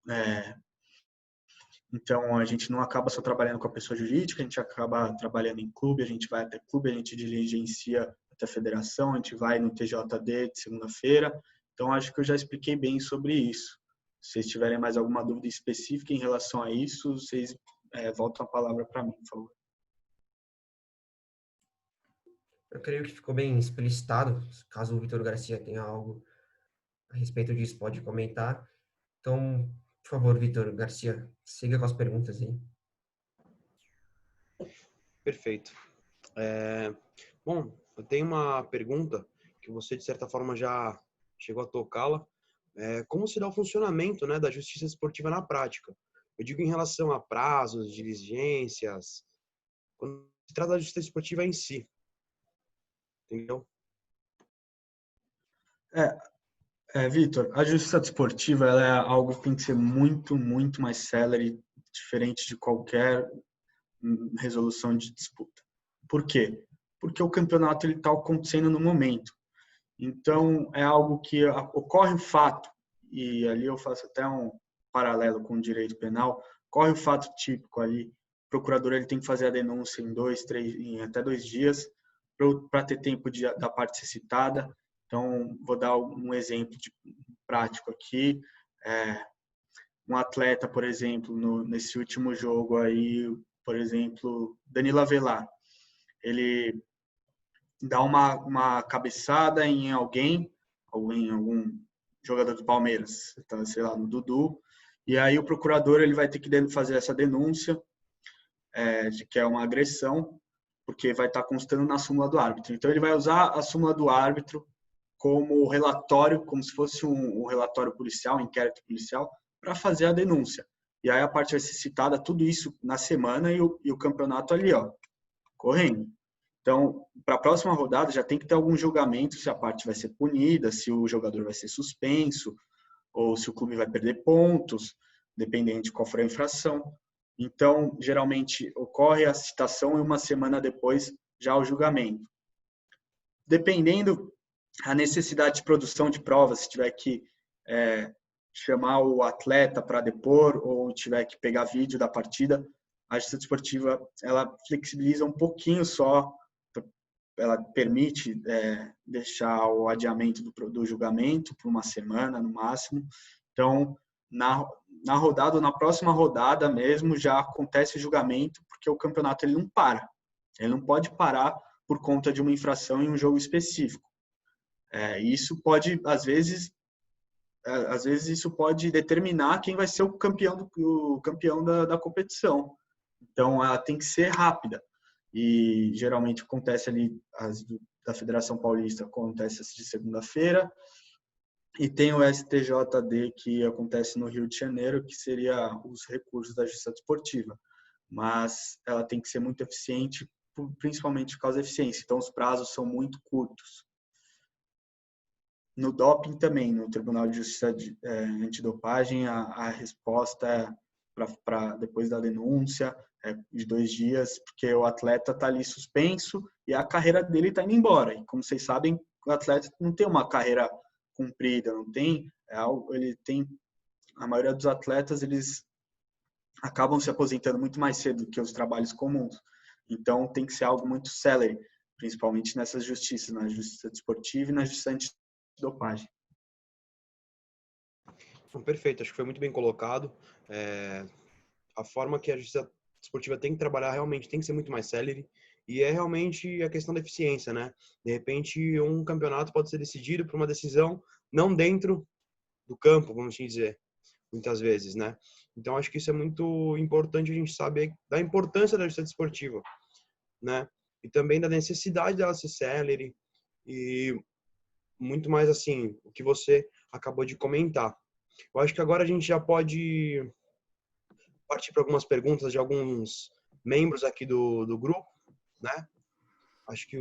Então a gente não acaba só trabalhando com a pessoa jurídica, a gente acaba trabalhando em clube, a gente vai até clube, a gente diligencia até a federação, a gente vai no TJD de segunda-feira. Então acho que eu já expliquei bem sobre isso. Se vocês tiverem mais alguma dúvida específica em relação a isso, vocês voltam a palavra para mim, por favor. Eu creio que ficou bem explicitado. Caso o Vitor Garcia tenha algo a respeito disso, pode comentar. Então, por favor, Vitor Garcia, siga com as perguntas aí. Perfeito. Bom, eu tenho uma pergunta que você, de certa forma, já chegou a tocá-la. Como se dá o funcionamento, né, da justiça esportiva na prática? Eu digo em relação a prazos, diligências, quando se trata da justiça esportiva em si. Entendeu? Vitor, a justiça desportiva ela é algo que tem que ser muito mais célere, diferente de qualquer resolução de disputa. Por quê? Porque o campeonato ele está acontecendo no momento. Então, é algo que ocorre o fato, e ali eu faço até um paralelo com o direito penal, ocorre o fato típico ali, o procurador ele tem que fazer a denúncia em até 2 dias, para ter tempo da parte ser citada. Então, vou dar um exemplo prático aqui. Um atleta, por exemplo, nesse último jogo aí, por exemplo, Danilo Avelar, ele dá uma cabeçada em alguém, ou em algum jogador do Palmeiras, então, sei lá, no Dudu, e aí o procurador ele vai ter que fazer essa denúncia de que é uma agressão, porque vai estar constando na súmula do árbitro. Então ele vai usar a súmula do árbitro como relatório, como se fosse um relatório policial, um inquérito policial, para fazer a denúncia. E aí a parte vai ser citada, tudo isso na semana e o campeonato ali, ó, correndo. Então, para a próxima rodada já tem que ter algum julgamento se a parte vai ser punida, se o jogador vai ser suspenso, ou se o clube vai perder pontos, dependendo de qual for a infração. Então, geralmente ocorre a citação e uma semana depois já o julgamento. Dependendo a necessidade de produção de provas, se tiver que chamar o atleta para depor ou tiver que pegar vídeo da partida, a justiça desportiva ela flexibiliza um pouquinho só, ela permite deixar o adiamento do julgamento por uma semana no máximo. Então, na rodada ou na próxima rodada mesmo já acontece o julgamento, porque o campeonato ele não para. Ele não pode parar por conta de uma infração em um jogo específico. Isso pode, às vezes isso pode determinar quem vai ser o campeão da competição. Então, ela tem que ser rápida. E geralmente acontece ali, as da Federação Paulista acontece de segunda-feira, e tem o STJD que acontece no Rio de Janeiro, que seria os recursos da justiça desportiva. Mas ela tem que ser muito eficiente, principalmente por causa da eficiência. Então, os prazos são muito curtos. No doping também, no Tribunal de Justiça Antidopagem, a resposta para depois da denúncia de 2 dias, porque o atleta está ali suspenso e a carreira dele está indo embora. E como vocês sabem, o atleta não tem uma carreira cumprida, não tem, a maioria dos atletas, eles acabam se aposentando muito mais cedo do que os trabalhos comuns. Então, tem que ser algo muito célere, principalmente nessas justiças, na justiça desportiva e na justiça antidopagem. Perfeito, acho que foi muito bem colocado. A forma que a justiça desportiva tem que trabalhar realmente tem que ser muito mais célere, e é realmente a questão da eficiência, né? De repente, um campeonato pode ser decidido por uma decisão não dentro do campo, vamos dizer, muitas vezes, né? Então, acho que isso é muito importante a gente saber da importância da justiça desportiva, né? E também da necessidade dela ser célere e muito mais assim, o que você acabou de comentar. Eu acho que agora a gente já pode partir para algumas perguntas de alguns membros aqui do grupo, né? Acho que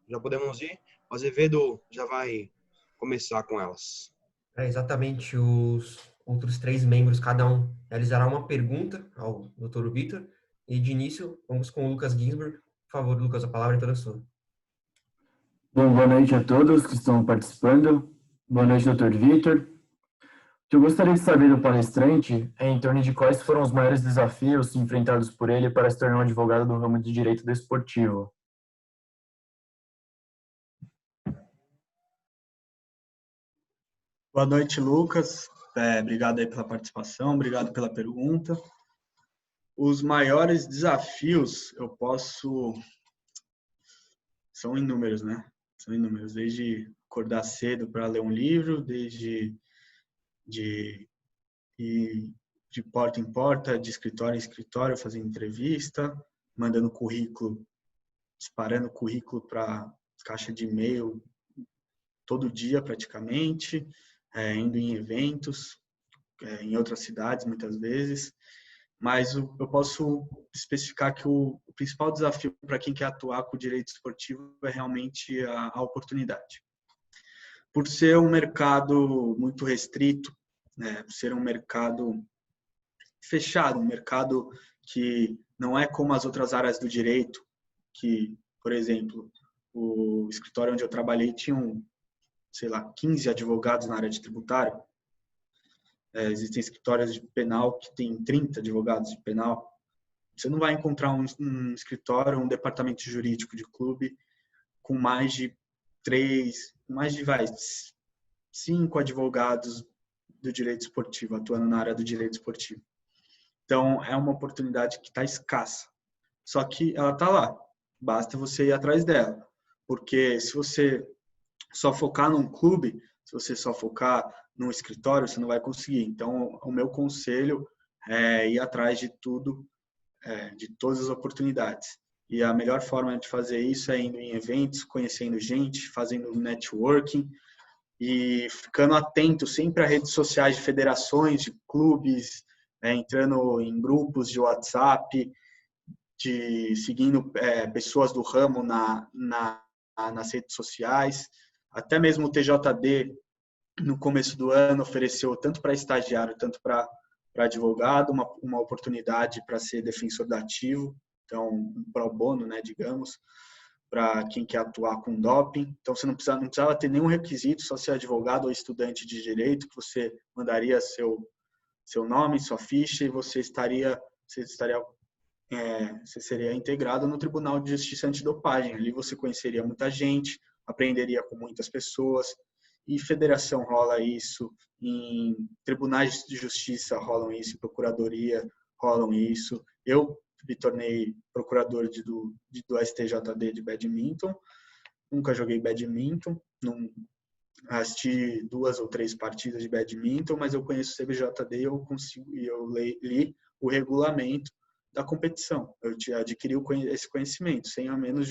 já podemos ir. O Azevedo já vai começar com elas. Exatamente, os outros 3 membros, cada um, realizará uma pergunta ao Dr. Vitor. E de início, vamos com o Lucas Ginsburg. Por favor, Lucas, a palavra é toda sua. Bom, boa noite a todos que estão participando. Boa noite, Dr. Vitor. O que eu gostaria de saber do palestrante é em torno de quais foram os maiores desafios enfrentados por ele para se tornar um advogado do ramo de direito desportivo. Boa noite, Lucas. Obrigado aí pela participação, obrigado pela pergunta. Os maiores desafios são inúmeros, né? São inúmeros, desde acordar cedo para ler um livro, desde de ir de porta em porta, de escritório em escritório, fazendo entrevista, mandando currículo, disparando currículo para caixa de e-mail todo dia praticamente, indo em eventos, em outras cidades muitas vezes. Mas eu posso especificar que o principal desafio para quem quer atuar com o direito esportivo é realmente a oportunidade. Por ser um mercado muito restrito, por ser um mercado fechado, um mercado que não é como as outras áreas do direito, que, por exemplo, o escritório onde eu trabalhei tinham, 15 advogados na área de tributário. Existem escritórios de penal que tem 30 advogados de penal. Você não vai encontrar um escritório, um departamento jurídico de clube com mais de 5 advogados do direito esportivo, atuando na área do direito esportivo. Então, é uma oportunidade que está escassa. Só que ela está lá. Basta você ir atrás dela. Porque se você só focar num clube, se você só focar num escritório, você não vai conseguir. Então, o meu conselho é ir atrás de tudo, de todas as oportunidades. E a melhor forma de fazer isso é indo em eventos, conhecendo gente, fazendo networking e ficando atento sempre a redes sociais de federações, de clubes, entrando em grupos de WhatsApp, seguindo pessoas do ramo nas redes sociais. Até mesmo o TJD, no começo do ano, ofereceu tanto para estagiário, tanto para advogado, uma oportunidade para ser defensor dativo, então um pro bono, né, digamos, para quem quer atuar com doping. Então, você não precisava ter nenhum requisito, só ser advogado ou estudante de direito, que você mandaria seu nome, sua ficha, e você seria integrado no Tribunal de Justiça Antidopagem. Ali você conheceria muita gente, aprenderia com muitas pessoas, e federação rola isso, em tribunais de justiça rolam isso, em procuradoria rolam isso. Eu me tornei procurador do STJD de badminton, nunca joguei badminton, não assisti 2 ou 3 partidas de badminton, mas eu conheço o CBJD e eu li o regulamento da competição. Eu adquiri esse conhecimento, sem ao menos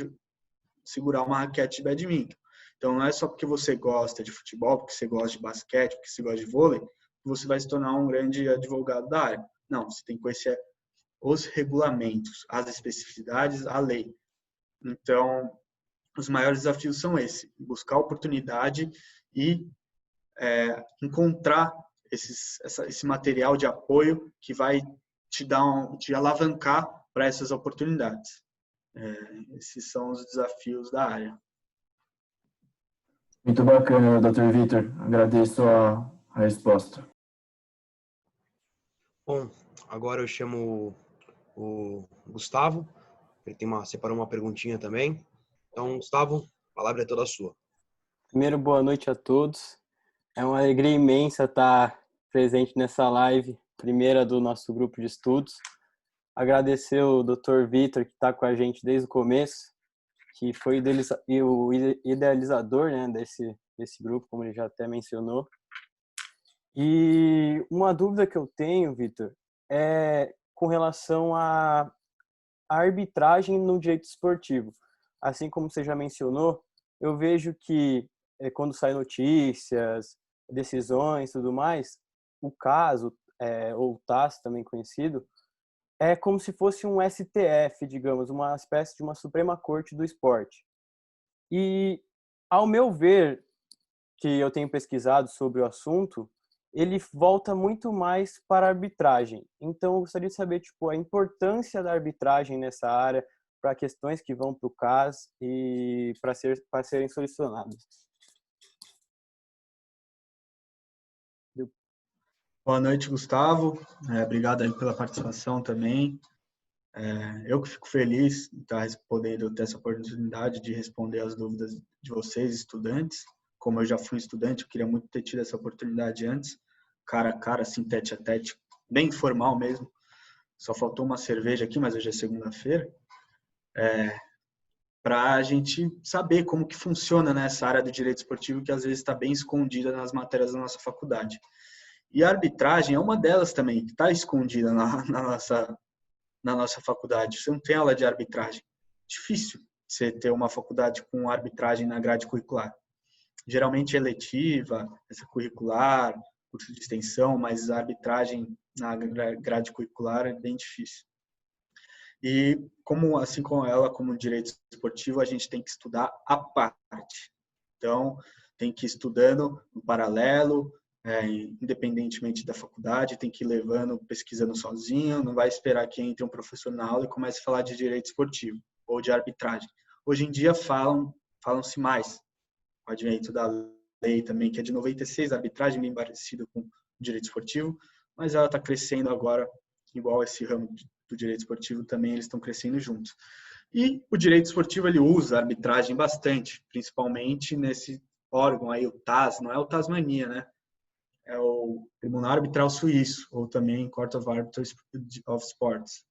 segurar uma raquete de badminton. Então, não é só porque você gosta de futebol, porque você gosta de basquete, porque você gosta de vôlei, que você vai se tornar um grande advogado da área. Não, você tem que conhecer os regulamentos, as especificidades, a lei. Então, os maiores desafios são esses: buscar oportunidade e encontrar esse material de apoio que vai te alavancar para essas oportunidades. Esses são os desafios da área. Muito bacana, Dr. Vitor. Agradeço a resposta. Bom, agora eu chamo o Gustavo. Ele separou uma perguntinha também. Então, Gustavo, a palavra é toda sua. Primeiro, boa noite a todos. É uma alegria imensa estar presente nessa live, primeira do nosso grupo de estudos. Agradecer o Dr. Vitor, que está com a gente desde o começo, que foi o idealizador, né, desse grupo, como ele já até mencionou. E uma dúvida que eu tenho, Vitor, é com relação à arbitragem no direito esportivo. Assim como você já mencionou, eu vejo que quando saem notícias, decisões e tudo mais, o caso, ou TAS também conhecido, é como se fosse um STF, digamos, uma espécie de uma Suprema Corte do esporte. E, ao meu ver, que eu tenho pesquisado sobre o assunto, ele volta muito mais para a arbitragem. Então, eu gostaria de saber a importância da arbitragem nessa área para questões que vão para o CAS e para serem solucionadas. Boa noite, Gustavo. Obrigado aí pela participação também. Eu que fico feliz de estar podendo ter essa oportunidade de responder as dúvidas de vocês, estudantes. Como eu já fui estudante, eu queria muito ter tido essa oportunidade antes, cara a cara, assim, tete a tete, bem informal mesmo. Só faltou uma cerveja aqui, mas hoje é segunda-feira. Para a gente saber como que funciona nessa área do direito esportivo, que às vezes está bem escondida nas matérias da nossa faculdade. E a arbitragem é uma delas também, que está escondida na nossa faculdade. Você não tem aula de arbitragem. Difícil você ter uma faculdade com arbitragem na grade curricular. Geralmente é eletiva, essa curricular, curso de extensão, mas a arbitragem na grade curricular é bem difícil. E assim como ela, como direito esportivo, a gente tem que estudar à parte. Então, tem que ir estudando no paralelo, independentemente da faculdade, tem que ir levando, pesquisando sozinho, não vai esperar que entre um professor na aula e comece a falar de direito esportivo ou de arbitragem. Hoje em dia falam-se mais, o advento da lei também, que é de 96, a arbitragem bem parecida com o direito esportivo, mas ela está crescendo agora, igual esse ramo do direito esportivo também, eles estão crescendo juntos. E o direito esportivo, ele usa a arbitragem bastante, principalmente nesse órgão aí, o TAS, não é o Tasmania, né? É o Tribunal Arbitral Suíço, ou também Court of Arbiters of Sports.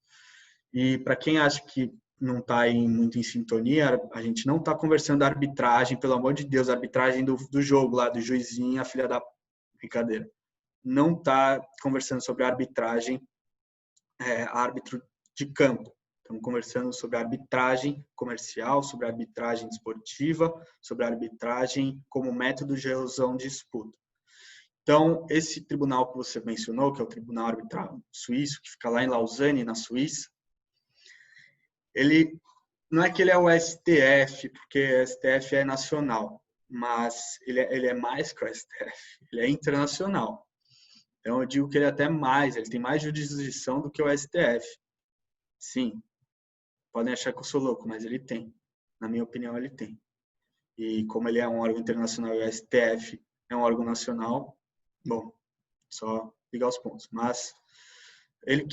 E para quem acha que não está muito em sintonia, a gente não está conversando da arbitragem, pelo amor de Deus, a arbitragem do jogo lá, do juizinho, a filha da brincadeira. Não está conversando sobre a arbitragem, árbitro de campo. Estamos conversando sobre a arbitragem comercial, sobre a arbitragem esportiva, sobre a arbitragem como método de resolução de disputa. Então, esse tribunal que você mencionou, que é o Tribunal Arbitral Suíço, que fica lá em Lausanne, na Suíça, ele não é que ele é o STF, porque o STF é nacional, mas ele é mais que o STF, ele é internacional. Então, eu digo que ele é até mais, ele tem mais jurisdição do que o STF. Sim, podem achar que eu sou louco, mas ele tem. Na minha opinião, ele tem. E como ele é um órgão internacional e o STF é um órgão nacional, bom, só ligar os pontos. Mas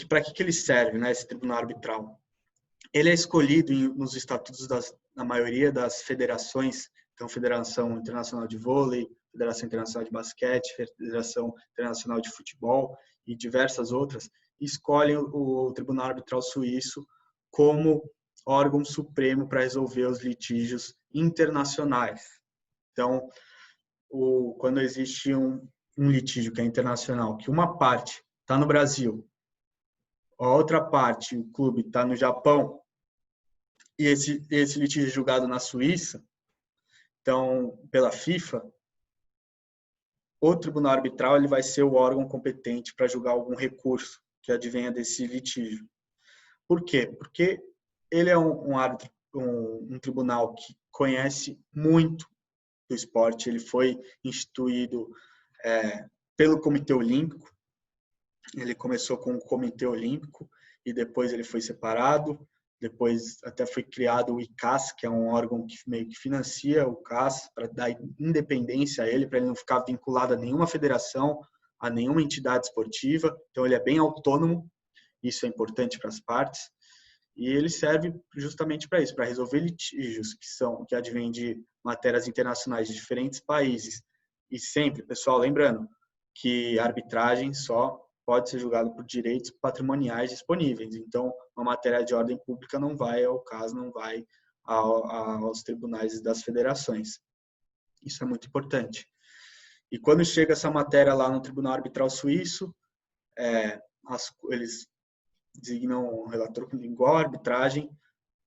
para que ele serve, né, esse tribunal arbitral? Ele é escolhido nos estatutos da maioria das federações, então Federação Internacional de Vôlei, Federação Internacional de Basquete, Federação Internacional de Futebol e diversas outras, escolhem o Tribunal Arbitral Suíço como órgão supremo para resolver os litígios internacionais. Então, quando existe um litígio que é internacional, que uma parte está no Brasil, a outra parte, o clube, está no Japão, e esse litígio é julgado na Suíça, então, pela FIFA, o tribunal arbitral ele vai ser o órgão competente para julgar algum recurso que advenha desse litígio. Por quê? Porque ele é um tribunal que conhece muito do esporte, ele foi instituído pelo Comitê Olímpico, ele começou com o Comitê Olímpico e depois ele foi separado, Depois até foi criado o ICAS, que é um órgão que meio que financia o CAS para dar independência a ele, para ele não ficar vinculado a nenhuma federação, a nenhuma entidade esportiva. Então ele é bem autônomo, isso é importante para as partes. E ele serve justamente para isso, para resolver litígios que advêm de matérias internacionais de diferentes países. E sempre, pessoal, lembrando que a arbitragem só pode ser julgada por direitos patrimoniais disponíveis. Então, uma matéria de ordem pública não vai ao CAS, não vai aos tribunais das federações. Isso é muito importante. E quando chega essa matéria lá no Tribunal Arbitral Suíço, eles designam um relator com igual arbitragem,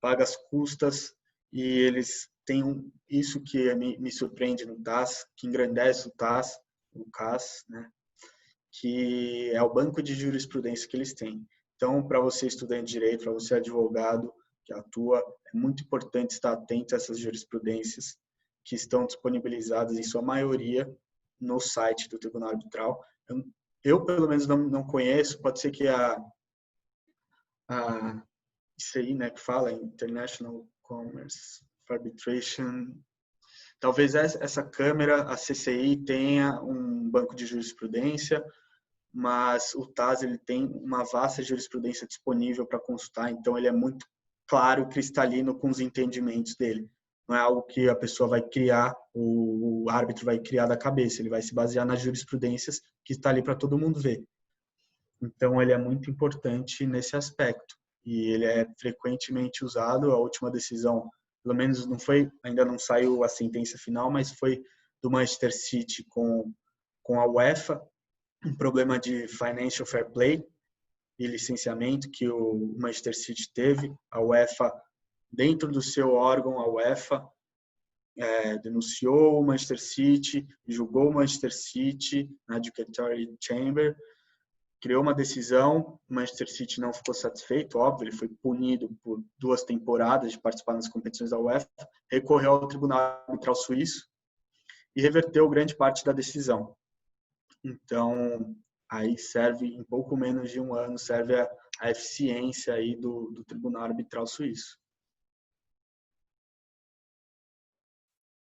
paga as custas, e eles têm isso que me surpreende no TAS, que engrandece o CAS, né? Que é o banco de jurisprudência que eles têm. Então, para você estudante de direito, para você advogado que atua, é muito importante estar atento a essas jurisprudências que estão disponibilizadas, em sua maioria, no site do Tribunal Arbitral. Eu pelo menos, não conheço, pode ser que isso aí, né, que fala International Commerce Arbitration, talvez essa câmara, a CCI, tenha um banco de jurisprudência, mas o TAS ele tem uma vasta jurisprudência disponível para consultar, então ele é muito claro e cristalino com os entendimentos dele. Não é algo que a pessoa vai criar, o árbitro vai criar da cabeça, ele vai se basear nas jurisprudências que está ali para todo mundo ver. Então, ele é muito importante nesse aspecto. E ele é frequentemente usado. A última decisão, pelo menos ainda não saiu a sentença final, mas foi do Manchester City com a UEFA, um problema de financial fair play e licenciamento que o Manchester City teve. A UEFA, dentro do seu órgão, a UEFA, denunciou o Manchester City, julgou o Manchester City na Adjudicatory Chamber, criou uma decisão, o Manchester City não ficou satisfeito, óbvio, ele foi punido por 2 temporadas de participar nas competições da UEFA, recorreu ao Tribunal Arbitral Suíço e reverteu grande parte da decisão. Então, aí serve, em pouco menos de um ano, serve a eficiência aí do Tribunal Arbitral Suíço.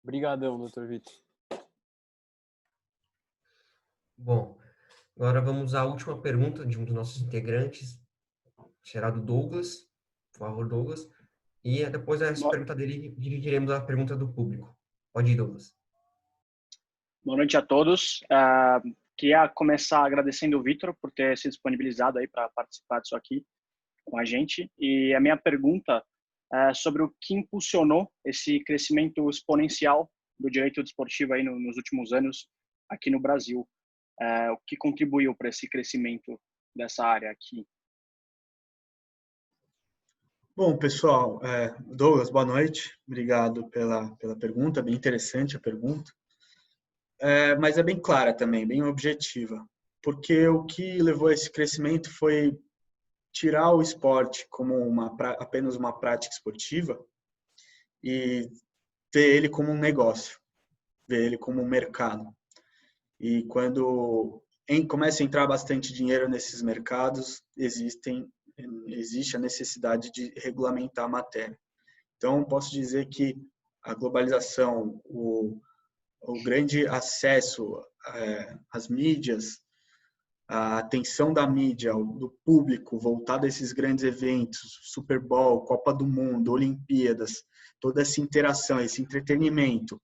Obrigadão, doutor Vitor. Bom, agora vamos à última pergunta de um dos nossos integrantes, será do Douglas. Por favor, Douglas. E depois dessa pergunta dele, dividiremos a pergunta do público. Pode ir, Douglas. Boa noite a todos. Queria começar agradecendo o Vitor por ter se disponibilizado aí para participar disso aqui com a gente. E a minha pergunta é sobre o que impulsionou esse crescimento exponencial do direito desportivo aí nos últimos anos aqui no Brasil. O que contribuiu para esse crescimento dessa área aqui? Bom, pessoal, Douglas, boa noite. Obrigado pela pergunta, bem interessante a pergunta. Mas é bem clara também, bem objetiva. Porque o que levou a esse crescimento foi tirar o esporte como apenas uma prática esportiva e ver ele como um negócio, ver ele como um mercado. E quando começa a entrar bastante dinheiro nesses mercados, existe a necessidade de regulamentar a matéria. Então, posso dizer que a globalização, o grande acesso às mídias, a atenção da mídia, do público voltado a esses grandes eventos, Super Bowl, Copa do Mundo, Olimpíadas, toda essa interação, esse entretenimento,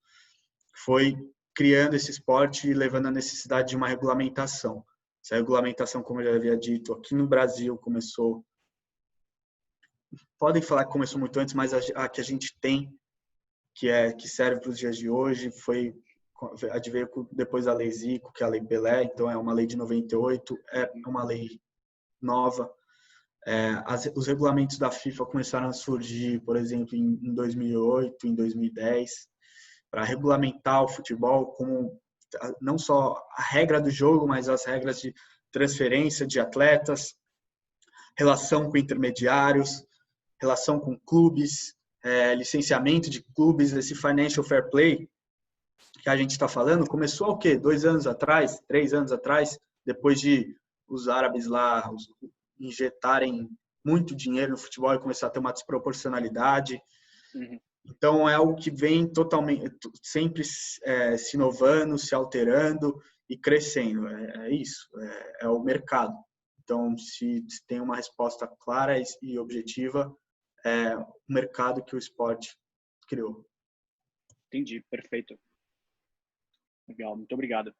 foi criando esse esporte e levando à necessidade de uma regulamentação. Essa regulamentação, como eu já havia dito, aqui no Brasil começou, podem falar que começou muito antes, mas a que a gente tem, que serve para os dias de hoje, adveio depois da Lei Zico, que é a Lei Pelé, então é uma lei de 98, é uma lei nova. Os regulamentos da FIFA começaram a surgir, por exemplo, em 2008, em 2010, para regulamentar o futebol como não só a regra do jogo, mas as regras de transferência de atletas, relação com intermediários, relação com clubes, licenciamento de clubes, esse financial fair play que a gente está falando, começou o quê? 2 anos atrás, 3 anos atrás, depois de os árabes lá injetarem muito dinheiro no futebol e começar a ter uma desproporcionalidade. Uhum. Então, é algo que vem totalmente, sempre se inovando, se alterando e crescendo. É isso, é o mercado. Então, se tem uma resposta clara e objetiva, é o mercado que o esporte criou. Entendi, perfeito. Legal, muito obrigado.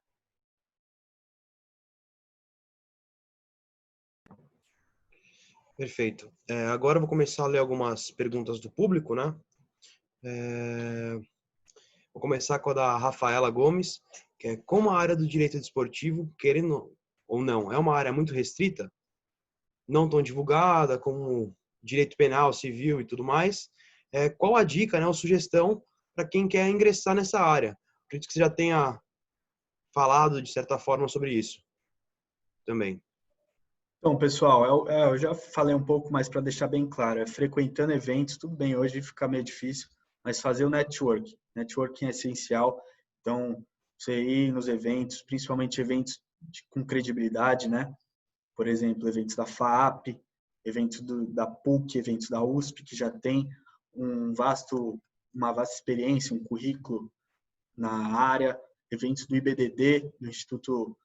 Perfeito. Agora eu vou começar a ler algumas perguntas do público, né? Vou começar com a da Rafaela Gomes, que é: como a área do direito desportivo, querendo ou não, é uma área muito restrita, não tão divulgada como direito penal, civil e tudo mais, qual a dica, né, ou sugestão para quem quer ingressar nessa área? Acredito que você já tenha falado, de certa forma, sobre isso também. Então, pessoal, eu já falei um pouco, mas para deixar bem claro, frequentando eventos, tudo bem, hoje fica meio difícil, mas fazer o networking. Networking é essencial, então você ir nos eventos, principalmente eventos com credibilidade, né? Por exemplo, eventos da FAAP, eventos da PUC, eventos da USP, que já tem uma vasta experiência, um currículo na área, eventos do IBDD, do Instituto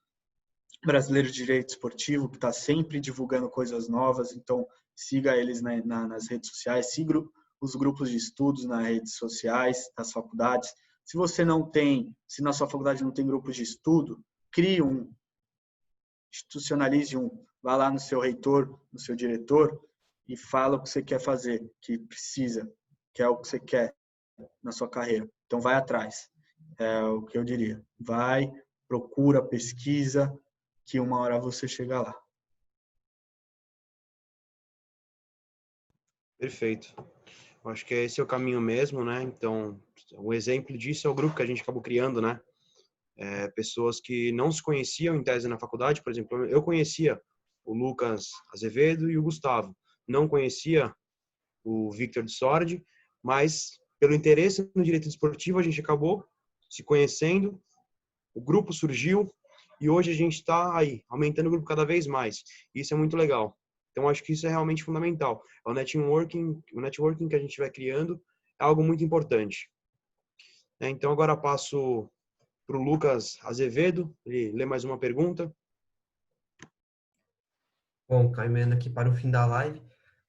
Brasileiro de Direito Esportivo, que está sempre divulgando coisas novas, então siga eles nas redes sociais, siga os grupos de estudos nas redes sociais, das faculdades. Se na sua faculdade não tem grupos de estudo, crie um, institucionalize um, vá lá no seu reitor, no seu diretor e fala o que você quer fazer, que precisa, que é o que você quer na sua carreira. Então vai atrás, é o que eu diria. Vai, procura, pesquisa, que uma hora você chega lá. Perfeito. Eu acho que esse é o caminho mesmo, né? Então, um exemplo disso é o grupo que a gente acabou criando, né? Pessoas que não se conheciam em tese na faculdade, por exemplo, eu conhecia o Lucas Azevedo e o Gustavo, não conhecia o Victor de Sordi, mas pelo interesse no direito desportivo a gente acabou se conhecendo, o grupo surgiu e hoje a gente está aí, aumentando o grupo cada vez mais. Isso é muito legal. Então, acho que isso é realmente fundamental. O networking que a gente vai criando é algo muito importante. Então, agora passo para o Lucas Azevedo, ele lê mais uma pergunta. Bom, caminhando aqui para o fim da live,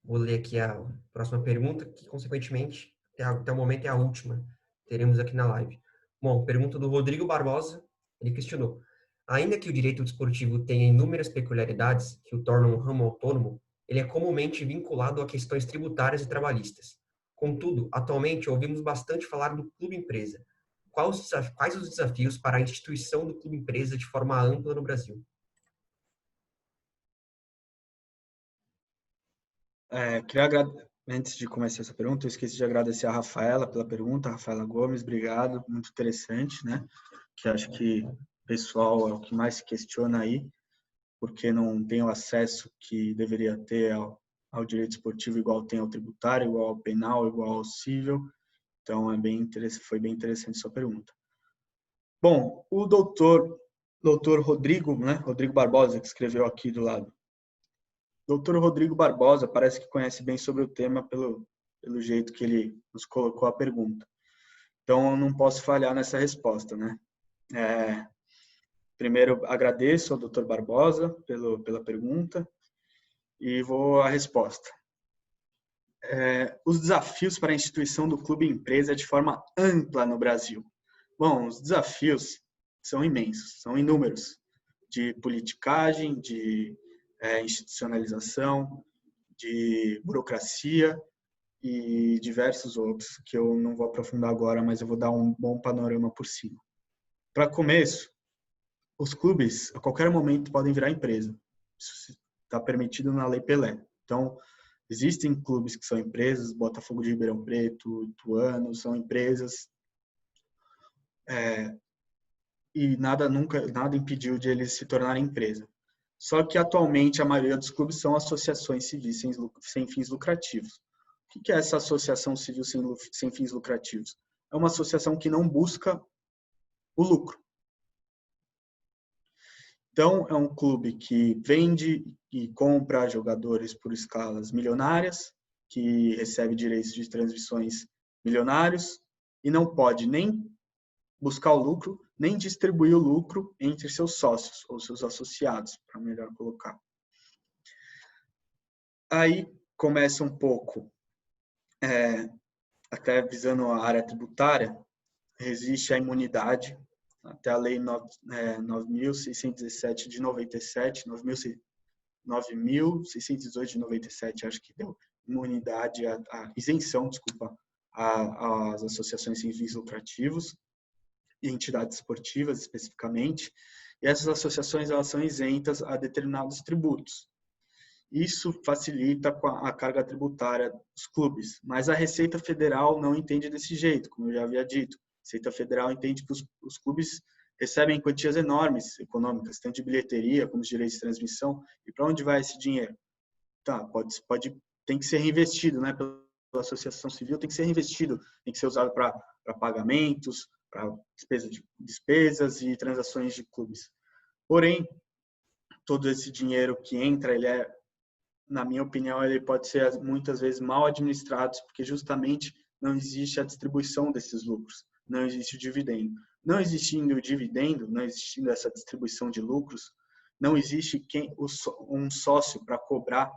vou ler aqui a próxima pergunta, que consequentemente, até o momento é a última que teremos aqui na live. Bom, pergunta do Rodrigo Barbosa, ele questionou: ainda que o direito desportivo tenha inúmeras peculiaridades que o tornam um ramo autônomo, ele é comumente vinculado a questões tributárias e trabalhistas. Contudo, atualmente ouvimos bastante falar do clube-empresa. Quais os desafios para a instituição do clube-empresa de forma ampla no Brasil? Antes de começar essa pergunta, eu esqueci de agradecer a Rafaela pela pergunta, Rafaela Gomes, obrigado, muito interessante, né? Que acho que o pessoal é o que mais se questiona aí, porque não tem o acesso que deveria ter ao direito esportivo igual tem ao tributário, igual ao penal, igual ao civil. Então, foi bem interessante sua pergunta. Bom, o doutor Rodrigo, né? Rodrigo Barbosa, que escreveu aqui do lado. Doutor Rodrigo Barbosa parece que conhece bem sobre o tema pelo jeito que ele nos colocou a pergunta. Então, eu não posso falhar nessa resposta, né? Primeiro, agradeço ao doutor Barbosa pela pergunta e vou à resposta. Os desafios para a instituição do clube empresa de forma ampla no Brasil. Bom, os desafios são imensos, são inúmeros, de politicagem, de institucionalização, de burocracia e diversos outros, que eu não vou aprofundar agora, mas eu vou dar um bom panorama por cima. Para começo, os clubes, a qualquer momento, podem virar empresa. Isso está permitido na Lei Pelé. Então, existem clubes que são empresas, Botafogo de Ribeirão Preto, Ituano, são empresas, e nada impediu de eles se tornarem empresa. Só que, atualmente, a maioria dos clubes são associações civis sem fins lucrativos. O que é essa associação civil sem fins lucrativos? É uma associação que não busca o lucro. Então, é um clube que vende e compra jogadores por escalas milionárias, que recebe direitos de transmissões milionários e não pode nem buscar o lucro, nem distribuir o lucro entre seus sócios ou seus associados, para melhor colocar. Aí começa um pouco, até visando a área tributária, existe a imunidade, até a Lei 9.617 de 97, 9.618 de 97, acho que deu imunidade, a isenção, desculpa, às associações sem fins lucrativos e entidades esportivas especificamente, e essas associações elas são isentas a determinados tributos. Isso facilita a carga tributária dos clubes, mas a Receita Federal não entende desse jeito, como eu já havia dito. A Receita Federal entende que os clubes recebem quantias enormes econômicas, tanto de bilheteria como de direitos de transmissão, e para onde vai esse dinheiro? Tá, tem que ser reinvestido, né, pela associação civil, tem que ser reinvestido, tem que ser usado para pagamentos, para despesas e transações de clubes. Porém, todo esse dinheiro que entra, na minha opinião, ele pode ser muitas vezes mal administrado, porque justamente não existe a distribuição desses lucros, não existe o dividendo. Não existindo o dividendo, não existindo essa distribuição de lucros, não existe um sócio para cobrar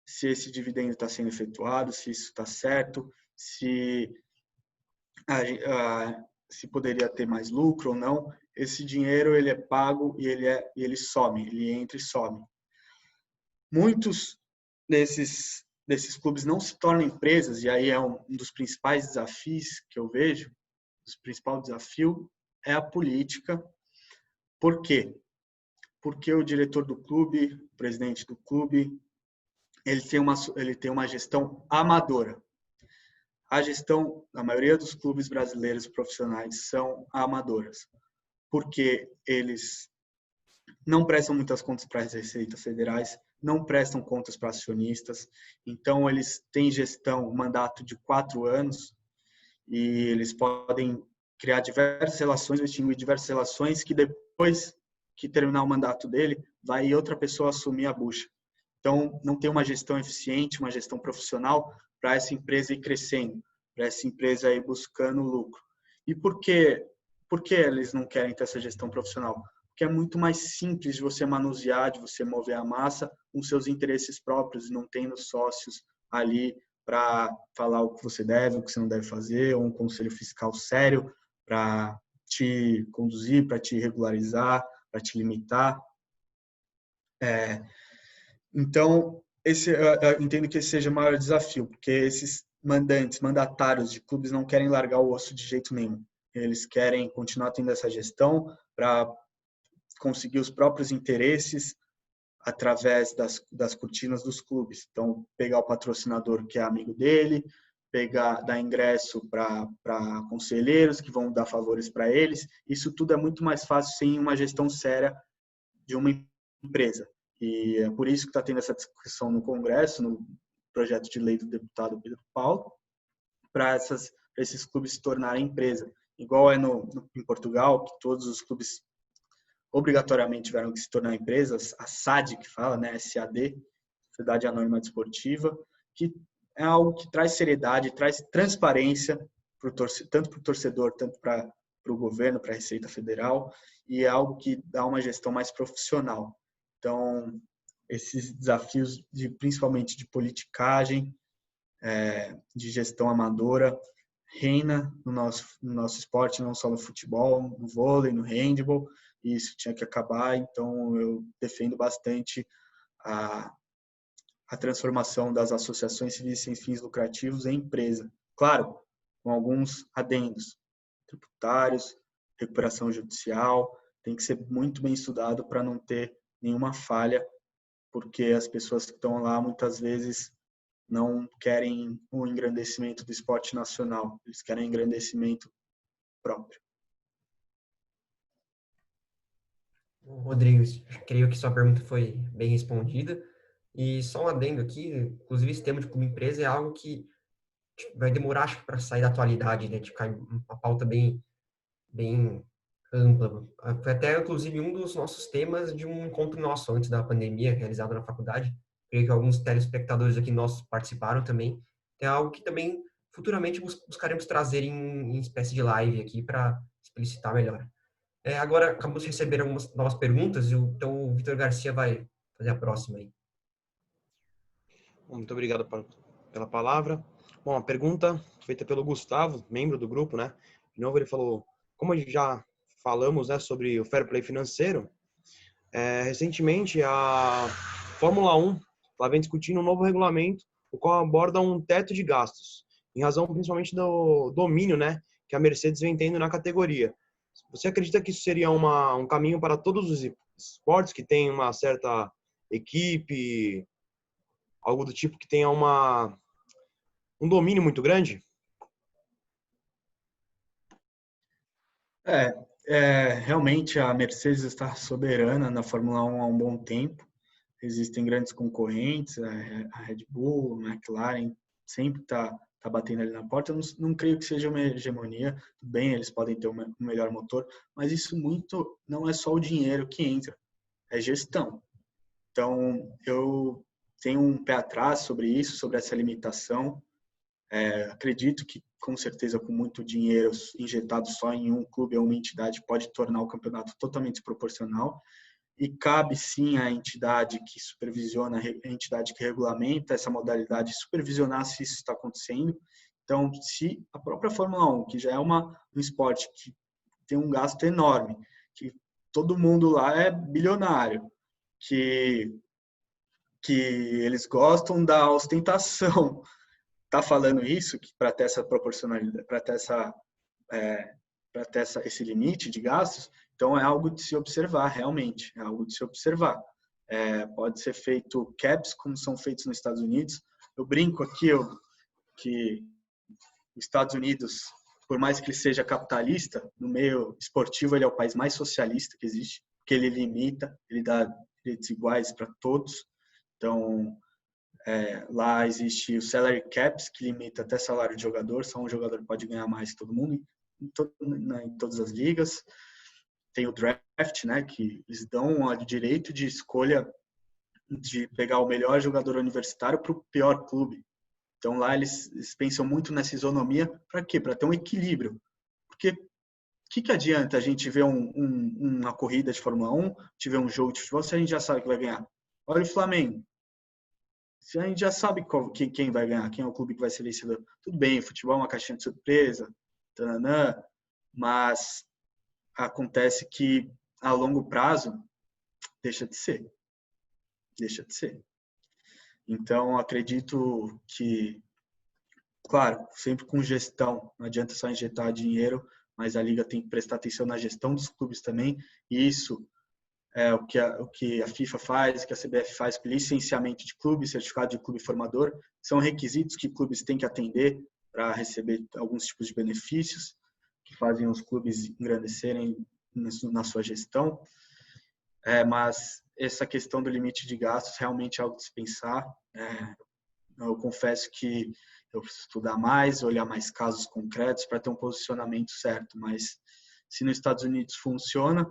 se esse dividendo está sendo efetuado, se isso está certo, se poderia ter mais lucro ou não. Esse dinheiro ele é pago e ele some, ele entra e some. Muitos desses clubes não se tornam empresas, e aí é um dos principais desafios que eu vejo. O principal desafio é a política. Por quê? Porque o diretor do clube, o presidente do clube, ele tem uma gestão amadora. A gestão, a maioria dos clubes brasileiros profissionais são amadoras, porque eles não prestam muitas contas para as receitas federais, não prestam contas para acionistas, então eles têm gestão, mandato de 4 anos, e eles podem criar diversas relações, extinguir diversas relações, que depois que terminar o mandato dele, vai outra pessoa assumir a bucha. Então, não tem uma gestão eficiente, uma gestão profissional para essa empresa ir crescendo, para essa empresa ir buscando lucro. E por que eles não querem ter essa gestão profissional? Porque é muito mais simples de você manusear, de você mover a massa com seus interesses próprios, não tendo sócios ali para falar o que você deve, o que você não deve fazer, ou um conselho fiscal sério para te conduzir, para te regularizar, para te limitar. Então, eu entendo que esse seja o maior desafio, porque esses mandatários de clubes não querem largar o osso de jeito nenhum. Eles querem continuar tendo essa gestão para conseguir os próprios interesses através das cortinas dos clubes. Então, pegar o patrocinador que é amigo dele, dar ingresso para conselheiros que vão dar favores para eles. Isso tudo é muito mais fácil sem uma gestão séria de uma empresa. E é por isso que está tendo essa discussão no Congresso, no projeto de lei do deputado Pedro Paulo, para esses clubes se tornarem empresa. Igual em Portugal, que todos os clubes obrigatoriamente tiveram que se tornar empresas, a SAD, que fala, né, SAD, Sociedade Anônima Desportiva, que é algo que traz seriedade, traz transparência, tanto para o torcedor, tanto para o governo, para a Receita Federal, e é algo que dá uma gestão mais profissional. Então, esses desafios, principalmente de politicagem, de gestão amadora, reina no nosso esporte, não só no futebol, no vôlei, no handebol, e isso tinha que acabar. Então, eu defendo bastante a transformação das associações civis sem fins lucrativos em empresa. Claro, com alguns adendos tributários, recuperação judicial, tem que ser muito bem estudado para não ter nenhuma falha, porque as pessoas que estão lá muitas vezes não querem o engrandecimento do esporte nacional, eles querem engrandecimento próprio. Rodrigo, creio que sua pergunta foi bem respondida. E só um adendo aqui, inclusive esse tema de clube empresa é algo que vai demorar, acho, para sair da atualidade, né? De ficar uma pauta bem ampla. Foi até, inclusive, um dos nossos temas de um encontro nosso antes da pandemia, realizado na faculdade. Creio que alguns telespectadores aqui nossos participaram também. É algo que também futuramente buscaremos trazer em espécie de live aqui para explicitar melhor. Agora, acabamos de receber algumas novas perguntas, então o Vitor Garcia vai fazer a próxima aí. Muito obrigado pela palavra. Bom, a pergunta feita pelo Gustavo, membro do grupo, né? De novo, ele falou, como já falamos, né, sobre o fair play financeiro, recentemente a Fórmula 1 ela vem discutindo um novo regulamento, o qual aborda um teto de gastos, em razão principalmente do domínio, né, que a Mercedes vem tendo na categoria. Você acredita que isso seria um caminho para todos os esportes que tem uma certa equipe, algo do tipo que tenha um domínio muito grande? Realmente a Mercedes está soberana na Fórmula 1 há um bom tempo. Existem grandes concorrentes, a Red Bull, a McLaren, sempre está batendo ali na porta. Eu não creio que seja uma hegemonia. Tudo bem, eles podem ter um melhor motor, mas isso muito não é só o dinheiro que entra, é gestão. Então, eu tenho um pé atrás sobre isso, sobre essa limitação. Acredito que, com certeza, com muito dinheiro injetado só em um clube ou uma entidade, pode tornar o campeonato totalmente desproporcional. E cabe, sim, à entidade que supervisiona, a entidade que regulamenta essa modalidade, supervisionar se isso está acontecendo. Então, se a própria Fórmula 1, que já é um esporte que tem um gasto enorme, que todo mundo lá é bilionário, que eles gostam da ostentação, está falando isso, que para ter essa proporcionalidade, para ter esse limite de gastos, então é algo de se observar, realmente, é algo de se observar. Pode ser feito caps, como são feitos nos Estados Unidos. Eu brinco aqui que os Estados Unidos, por mais que ele seja capitalista, no meio esportivo ele é o país mais socialista que existe, porque ele limita, ele dá direitos iguais para todos. Então, lá existe o salary caps, que limita até salário de jogador, só um jogador pode ganhar mais que todo mundo, em todas as ligas. Tem o draft, né, que eles dão o direito de escolha de pegar o melhor jogador universitário para o pior clube. Então lá eles pensam muito nessa isonomia. Para quê? Para ter um equilíbrio. Porque o que adianta a gente ver uma corrida de Fórmula 1, tiver um jogo de futebol, se a gente já sabe que vai ganhar? Olha o Flamengo. Se a gente já sabe quem vai ganhar, quem é o clube que vai ser vencedor. Tudo bem, futebol é uma caixinha de surpresa, tananã, mas acontece que a longo prazo deixa de ser. Então, acredito que, claro, sempre com gestão, não adianta só injetar dinheiro, mas a liga tem que prestar atenção na gestão dos clubes também, e isso é o que a FIFA faz, o que a CBF faz com licenciamento de clube, certificado de clube formador, são requisitos que clubes têm que atender para receber alguns tipos de benefícios que fazem os clubes engrandecerem na sua gestão. Mas essa questão do limite de gastos realmente é algo de se pensar. Eu confesso que eu preciso estudar mais, olhar mais casos concretos para ter um posicionamento certo, mas se nos Estados Unidos funciona,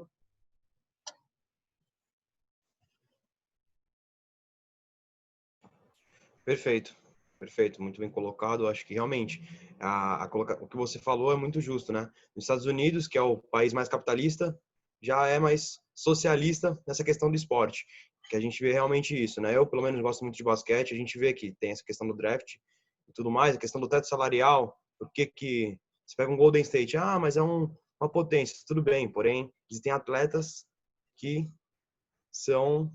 Perfeito, muito bem colocado. Acho que realmente o que você falou é muito justo, né? Nos Estados Unidos, que é o país mais capitalista, já é mais socialista nessa questão do esporte, que a gente vê realmente isso, né? Eu, pelo menos, gosto muito de basquete, a gente vê que tem essa questão do draft e tudo mais, a questão do teto salarial, por que você pega um Golden State, mas é uma potência, tudo bem, porém, existem atletas que são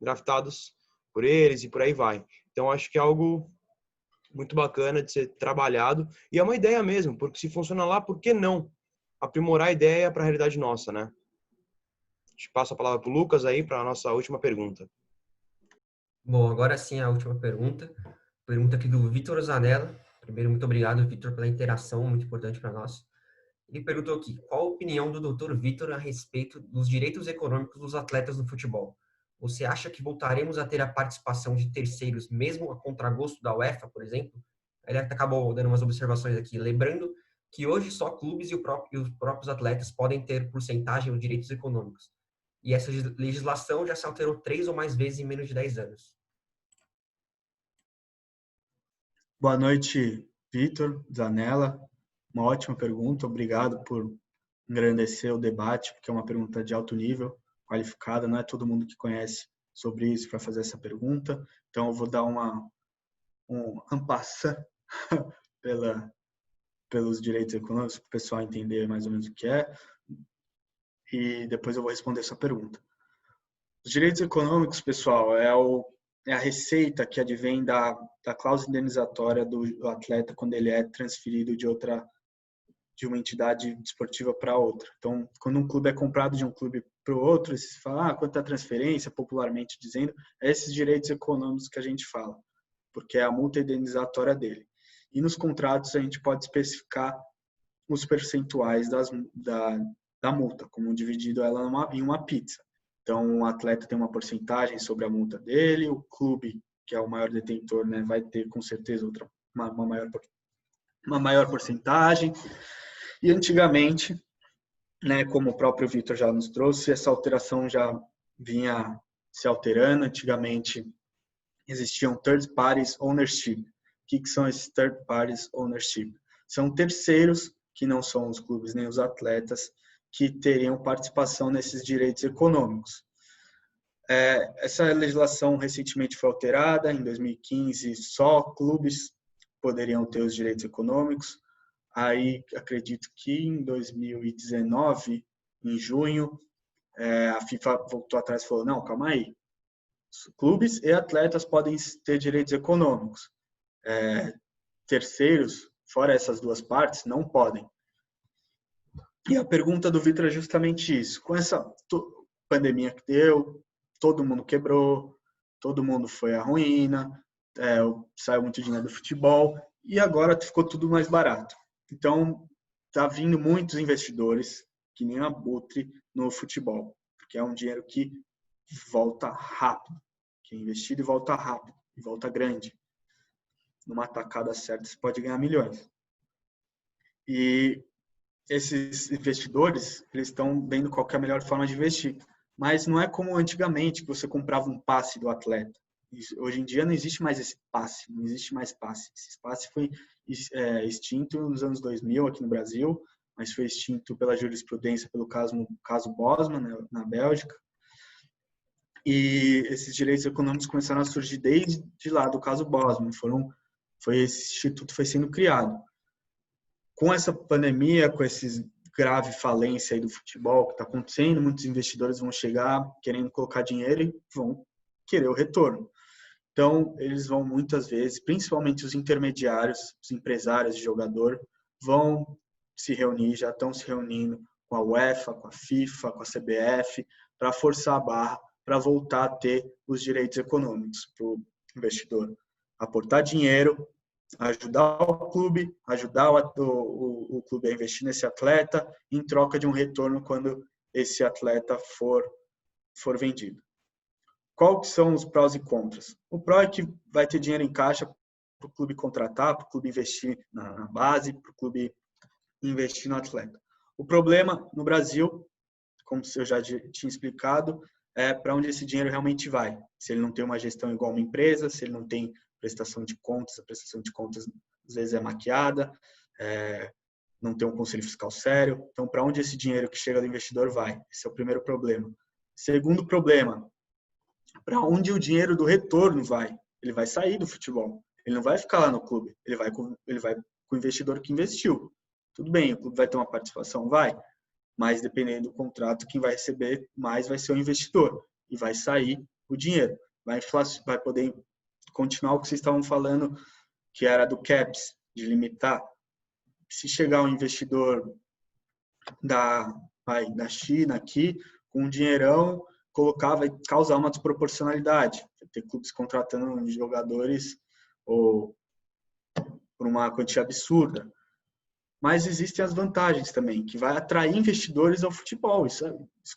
draftados por eles e por aí vai. Então, acho que é algo muito bacana de ser trabalhado. E é uma ideia mesmo, porque se funciona lá, por que não aprimorar a ideia para a realidade nossa, né? Te passo a palavra para o Lucas aí para a nossa última pergunta. Bom, agora sim a última pergunta. Pergunta aqui do Vitor Zanella. Primeiro, muito obrigado, Vitor, pela interação, muito importante para nós. Ele perguntou aqui, qual a opinião do Dr. Vitor a respeito dos direitos econômicos dos atletas no futebol? Você acha que voltaremos a ter a participação de terceiros, mesmo a contragosto da UEFA, por exemplo? Ele acabou dando umas observações aqui, lembrando que hoje só clubes e os próprios atletas podem ter porcentagem ou direitos econômicos. E essa legislação já se alterou 3 ou mais vezes em menos de 10 anos. Boa noite, Vitor, Zanella. Uma ótima pergunta. Obrigado por engrandecer o debate, porque é uma pergunta de alto nível, qualificada. Não é todo mundo que conhece sobre isso para fazer essa pergunta. Então, eu vou dar um passant pelos direitos econômicos, para o pessoal entender mais ou menos o que é. E depois eu vou responder essa pergunta. Os direitos econômicos, pessoal, é a receita que advém da cláusula indenizatória do atleta quando ele é transferido de uma entidade desportiva para outra. Então, quando um clube é comprado de um clube para o outro, se fala quanto é a transferência, popularmente dizendo, é esses direitos econômicos que a gente fala, porque é a multa indenizatória dele. E nos contratos a gente pode especificar os percentuais da multa, como dividido ela em uma pizza. Então, o atleta tem uma porcentagem sobre a multa dele, o clube, que é o maior detentor, né, vai ter com certeza uma maior porcentagem. E antigamente, né, como o próprio Vitor já nos trouxe, essa alteração já vinha se alterando. Antigamente existiam third parties ownership. O que são esses third parties ownership? São terceiros, que não são os clubes nem os atletas, que teriam participação nesses direitos econômicos. Essa legislação recentemente foi alterada. Em 2015, só clubes poderiam ter os direitos econômicos. Aí, acredito que em 2019, em junho, a FIFA voltou atrás e falou, não, calma aí, clubes e atletas podem ter direitos econômicos. Terceiros, fora essas duas partes, não podem. E a pergunta do Vitor é justamente isso. Com essa pandemia que deu, todo mundo quebrou, todo mundo foi à ruína, saiu muito dinheiro do futebol e agora ficou tudo mais barato. Então, está vindo muitos investidores, que nem abutre, no futebol, porque é um dinheiro que volta rápido, que é investido e volta rápido, e volta grande. Numa tacada certa, você pode ganhar milhões. E esses investidores, eles estão vendo qual que é a melhor forma de investir. Mas não é como antigamente, que você comprava um passe do atleta. Hoje em dia não existe mais esse passe, não existe mais passe. Esse passe foi extinto nos anos 2000 aqui no Brasil, mas foi extinto pela jurisprudência pelo caso Bosman, né, na Bélgica. E esses direitos econômicos começaram a surgir desde lá do caso Bosman. Esse instituto foi sendo criado. Com essa pandemia, com esse grave falência aí do futebol que está acontecendo, muitos investidores vão chegar querendo colocar dinheiro e vão querer o retorno. Então, eles vão muitas vezes, principalmente os intermediários, os empresários de jogador, vão se reunir, já estão se reunindo com a UEFA, com a FIFA, com a CBF, para forçar a barra, para voltar a ter os direitos econômicos para o investidor. Aportar dinheiro, ajudar o clube, ajudar o clube a investir nesse atleta, em troca de um retorno quando esse atleta for vendido. Qual que são os prós e contras? O pró é que vai ter dinheiro em caixa para o clube contratar, para o clube investir na base, para o clube investir no atleta. O problema no Brasil, como eu já tinha explicado, é para onde esse dinheiro realmente vai. Se ele não tem uma gestão igual uma empresa, se ele não tem prestação de contas, a prestação de contas às vezes é maquiada, não tem um conselho fiscal sério. Então, para onde esse dinheiro que chega do investidor vai? Esse é o primeiro problema. Segundo problema, para onde o dinheiro do retorno vai? Ele vai sair do futebol. Ele não vai ficar lá no clube. Ele vai com o investidor que investiu. Tudo bem, o clube vai ter uma participação? Vai. Mas dependendo do contrato, quem vai receber mais vai ser o investidor. E vai sair o dinheiro. Vai poder continuar o que vocês estavam falando, que era do CAPS, de limitar. Se chegar um investidor da China aqui, com um dinheirão, vai causar uma desproporcionalidade. Vai ter clubes contratando jogadores por uma quantia absurda. Mas existem as vantagens também, que vai atrair investidores ao futebol. Isso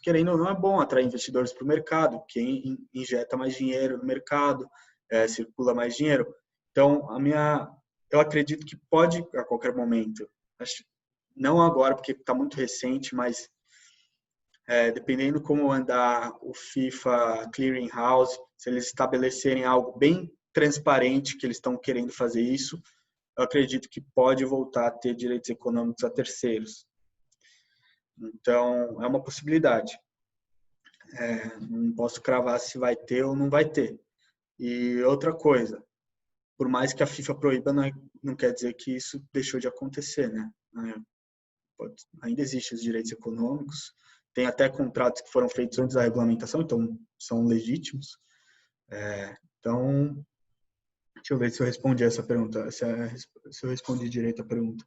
querendo ou não, é bom atrair investidores para o mercado. Quem injeta mais dinheiro no mercado, circula mais dinheiro. Então, eu acredito que pode, a qualquer momento, não agora, porque está muito recente, mas dependendo como andar o FIFA Clearing House, se eles estabelecerem algo bem transparente que eles estão querendo fazer isso, eu acredito que pode voltar a ter direitos econômicos a terceiros. Então, é uma possibilidade. Não posso cravar se vai ter ou não vai ter. E outra coisa, por mais que a FIFA proíba, não quer dizer que isso deixou de acontecer, né? Ainda existem os direitos econômicos, tem até contratos que foram feitos antes da regulamentação, então são legítimos. Então, deixa eu ver se eu respondi essa pergunta, se eu respondi direito a pergunta.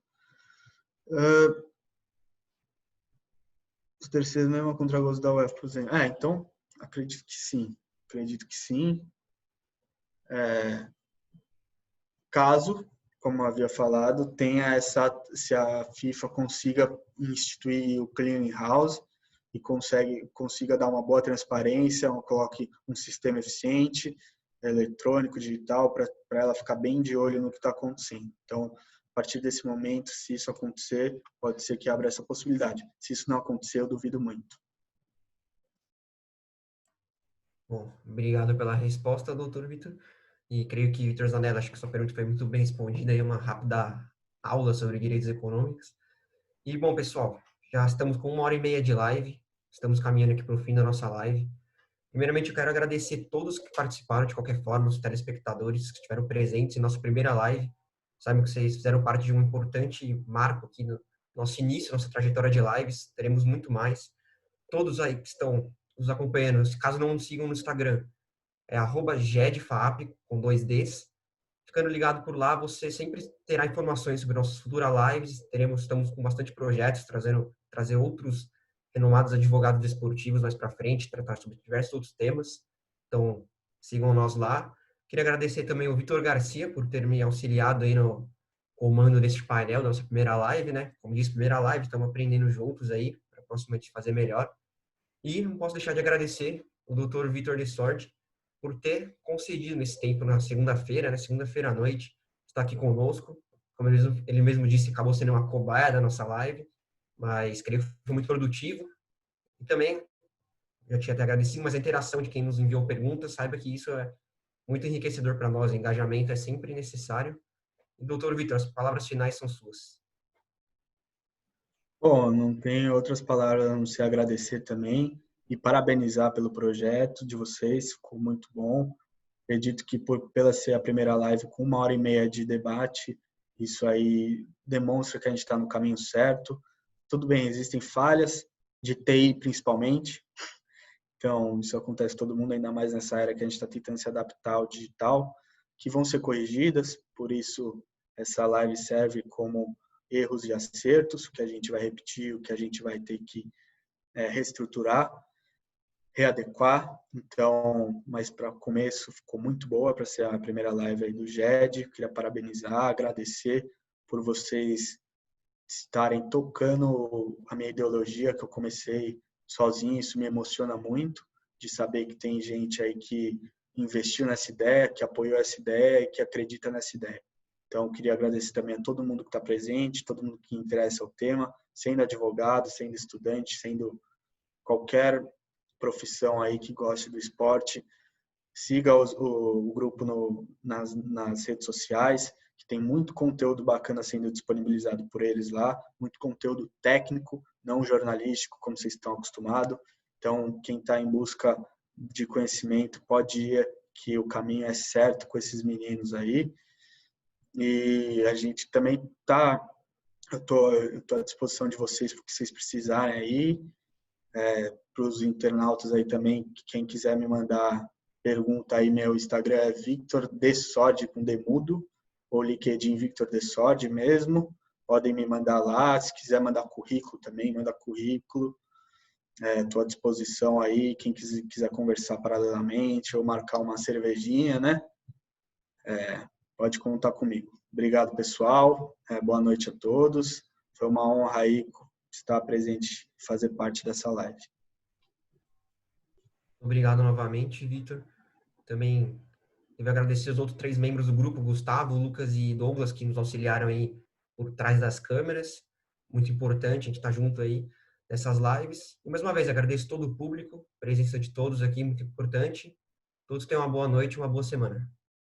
Os terceiros mesmo a contragosto da UEFA, por exemplo. Então, acredito que sim. Caso, como eu havia falado, se a FIFA consiga instituir o clearing house e consiga dar uma boa transparência, coloque um sistema eficiente, eletrônico, digital, para ela ficar bem de olho no que está acontecendo. Então, a partir desse momento, se isso acontecer, pode ser que abra essa possibilidade. Se isso não acontecer, eu duvido muito. Bom, obrigado pela resposta, doutor Vitor. E creio que, Vitor Zanella, acho que sua pergunta foi muito bem respondida. Aí uma rápida aula sobre direitos econômicos. E, bom, pessoal, já estamos com 1h30 de live. Estamos caminhando aqui para o fim da nossa live. Primeiramente, eu quero agradecer todos que participaram de qualquer forma, os telespectadores que estiveram presentes em nossa primeira live. Sabem que vocês fizeram parte de um importante marco aqui no nosso início, nossa trajetória de lives. Teremos muito mais. Todos aí que estão nos acompanhando, caso não nos sigam no Instagram, é @gedfaap, com 2 Ds. Ficando ligado por lá, você sempre terá informações sobre nossas futuras lives. Estamos com bastante projetos, trazer outros renomados advogados desportivos mais para frente, tratar sobre diversos outros temas. Então, sigam nós lá. Queria agradecer também ao Vitor Garcia por ter me auxiliado aí no comando deste painel, da nossa primeira live, né? Como disse, primeira live, estamos aprendendo juntos aí, para proximamente fazer melhor. E não posso deixar de agradecer o Dr. Vitor Desordi por ter concedido esse tempo na segunda-feira, né? Segunda-feira à noite, estar aqui conosco. Como ele mesmo disse, acabou sendo uma cobaia da nossa live, mas creio que foi muito produtivo. E também, já tinha até agradecido, mas a interação de quem nos enviou perguntas, saiba que isso é muito enriquecedor para nós, o engajamento é sempre necessário. E, doutor Vitor, as palavras finais são suas. Bom, não tenho outras palavras a não ser agradecer também e parabenizar pelo projeto de vocês, ficou muito bom. Acredito que pela ser a primeira live com 1h30 de debate, isso aí demonstra que a gente está no caminho certo. Tudo bem, existem falhas, de TI principalmente, então isso acontece todo mundo, ainda mais nessa era que a gente está tentando se adaptar ao digital, que vão ser corrigidas, por isso essa live serve como erros e acertos, o que a gente vai repetir, o que a gente vai ter que reestruturar, readequar. Então, mas para começo ficou muito boa para ser a primeira live aí do GED. Queria parabenizar, agradecer por vocês estarem tocando a minha ideologia, que eu comecei sozinho. Isso me emociona muito, de saber que tem gente aí que investiu nessa ideia, que apoiou essa ideia e que acredita nessa ideia. Então, queria agradecer também a todo mundo que está presente, todo mundo que interessa ao tema, sendo advogado, sendo estudante, sendo qualquer profissão aí que goste do esporte. Siga o grupo nas redes sociais, que tem muito conteúdo bacana sendo disponibilizado por eles lá, muito conteúdo técnico, não jornalístico, como vocês estão acostumados. Então, quem está em busca de conhecimento pode ir, que o caminho é certo com esses meninos aí. E a gente também eu tô à disposição de vocês para o que vocês precisarem aí. Para os internautas aí também, quem quiser me mandar pergunta aí, meu Instagram é Victor Desord com Demudo, ou LinkedIn Victor Desord mesmo. Podem me mandar lá. Se quiser mandar currículo também, manda currículo. Estou à disposição aí. Quem quiser conversar paralelamente ou marcar uma cervejinha, né? Pode contar comigo. Obrigado, pessoal. Boa noite a todos. Foi uma honra aí estar presente e fazer parte dessa live. Obrigado novamente, Vitor. Também devo agradecer os outros 3 membros do grupo, Gustavo, Lucas e Douglas, que nos auxiliaram aí por trás das câmeras. muito importante a gente estar junto aí nessas lives. E mais uma vez, agradeço todo o público, a presença de todos aqui, muito importante. Todos tenham uma boa noite, uma boa semana.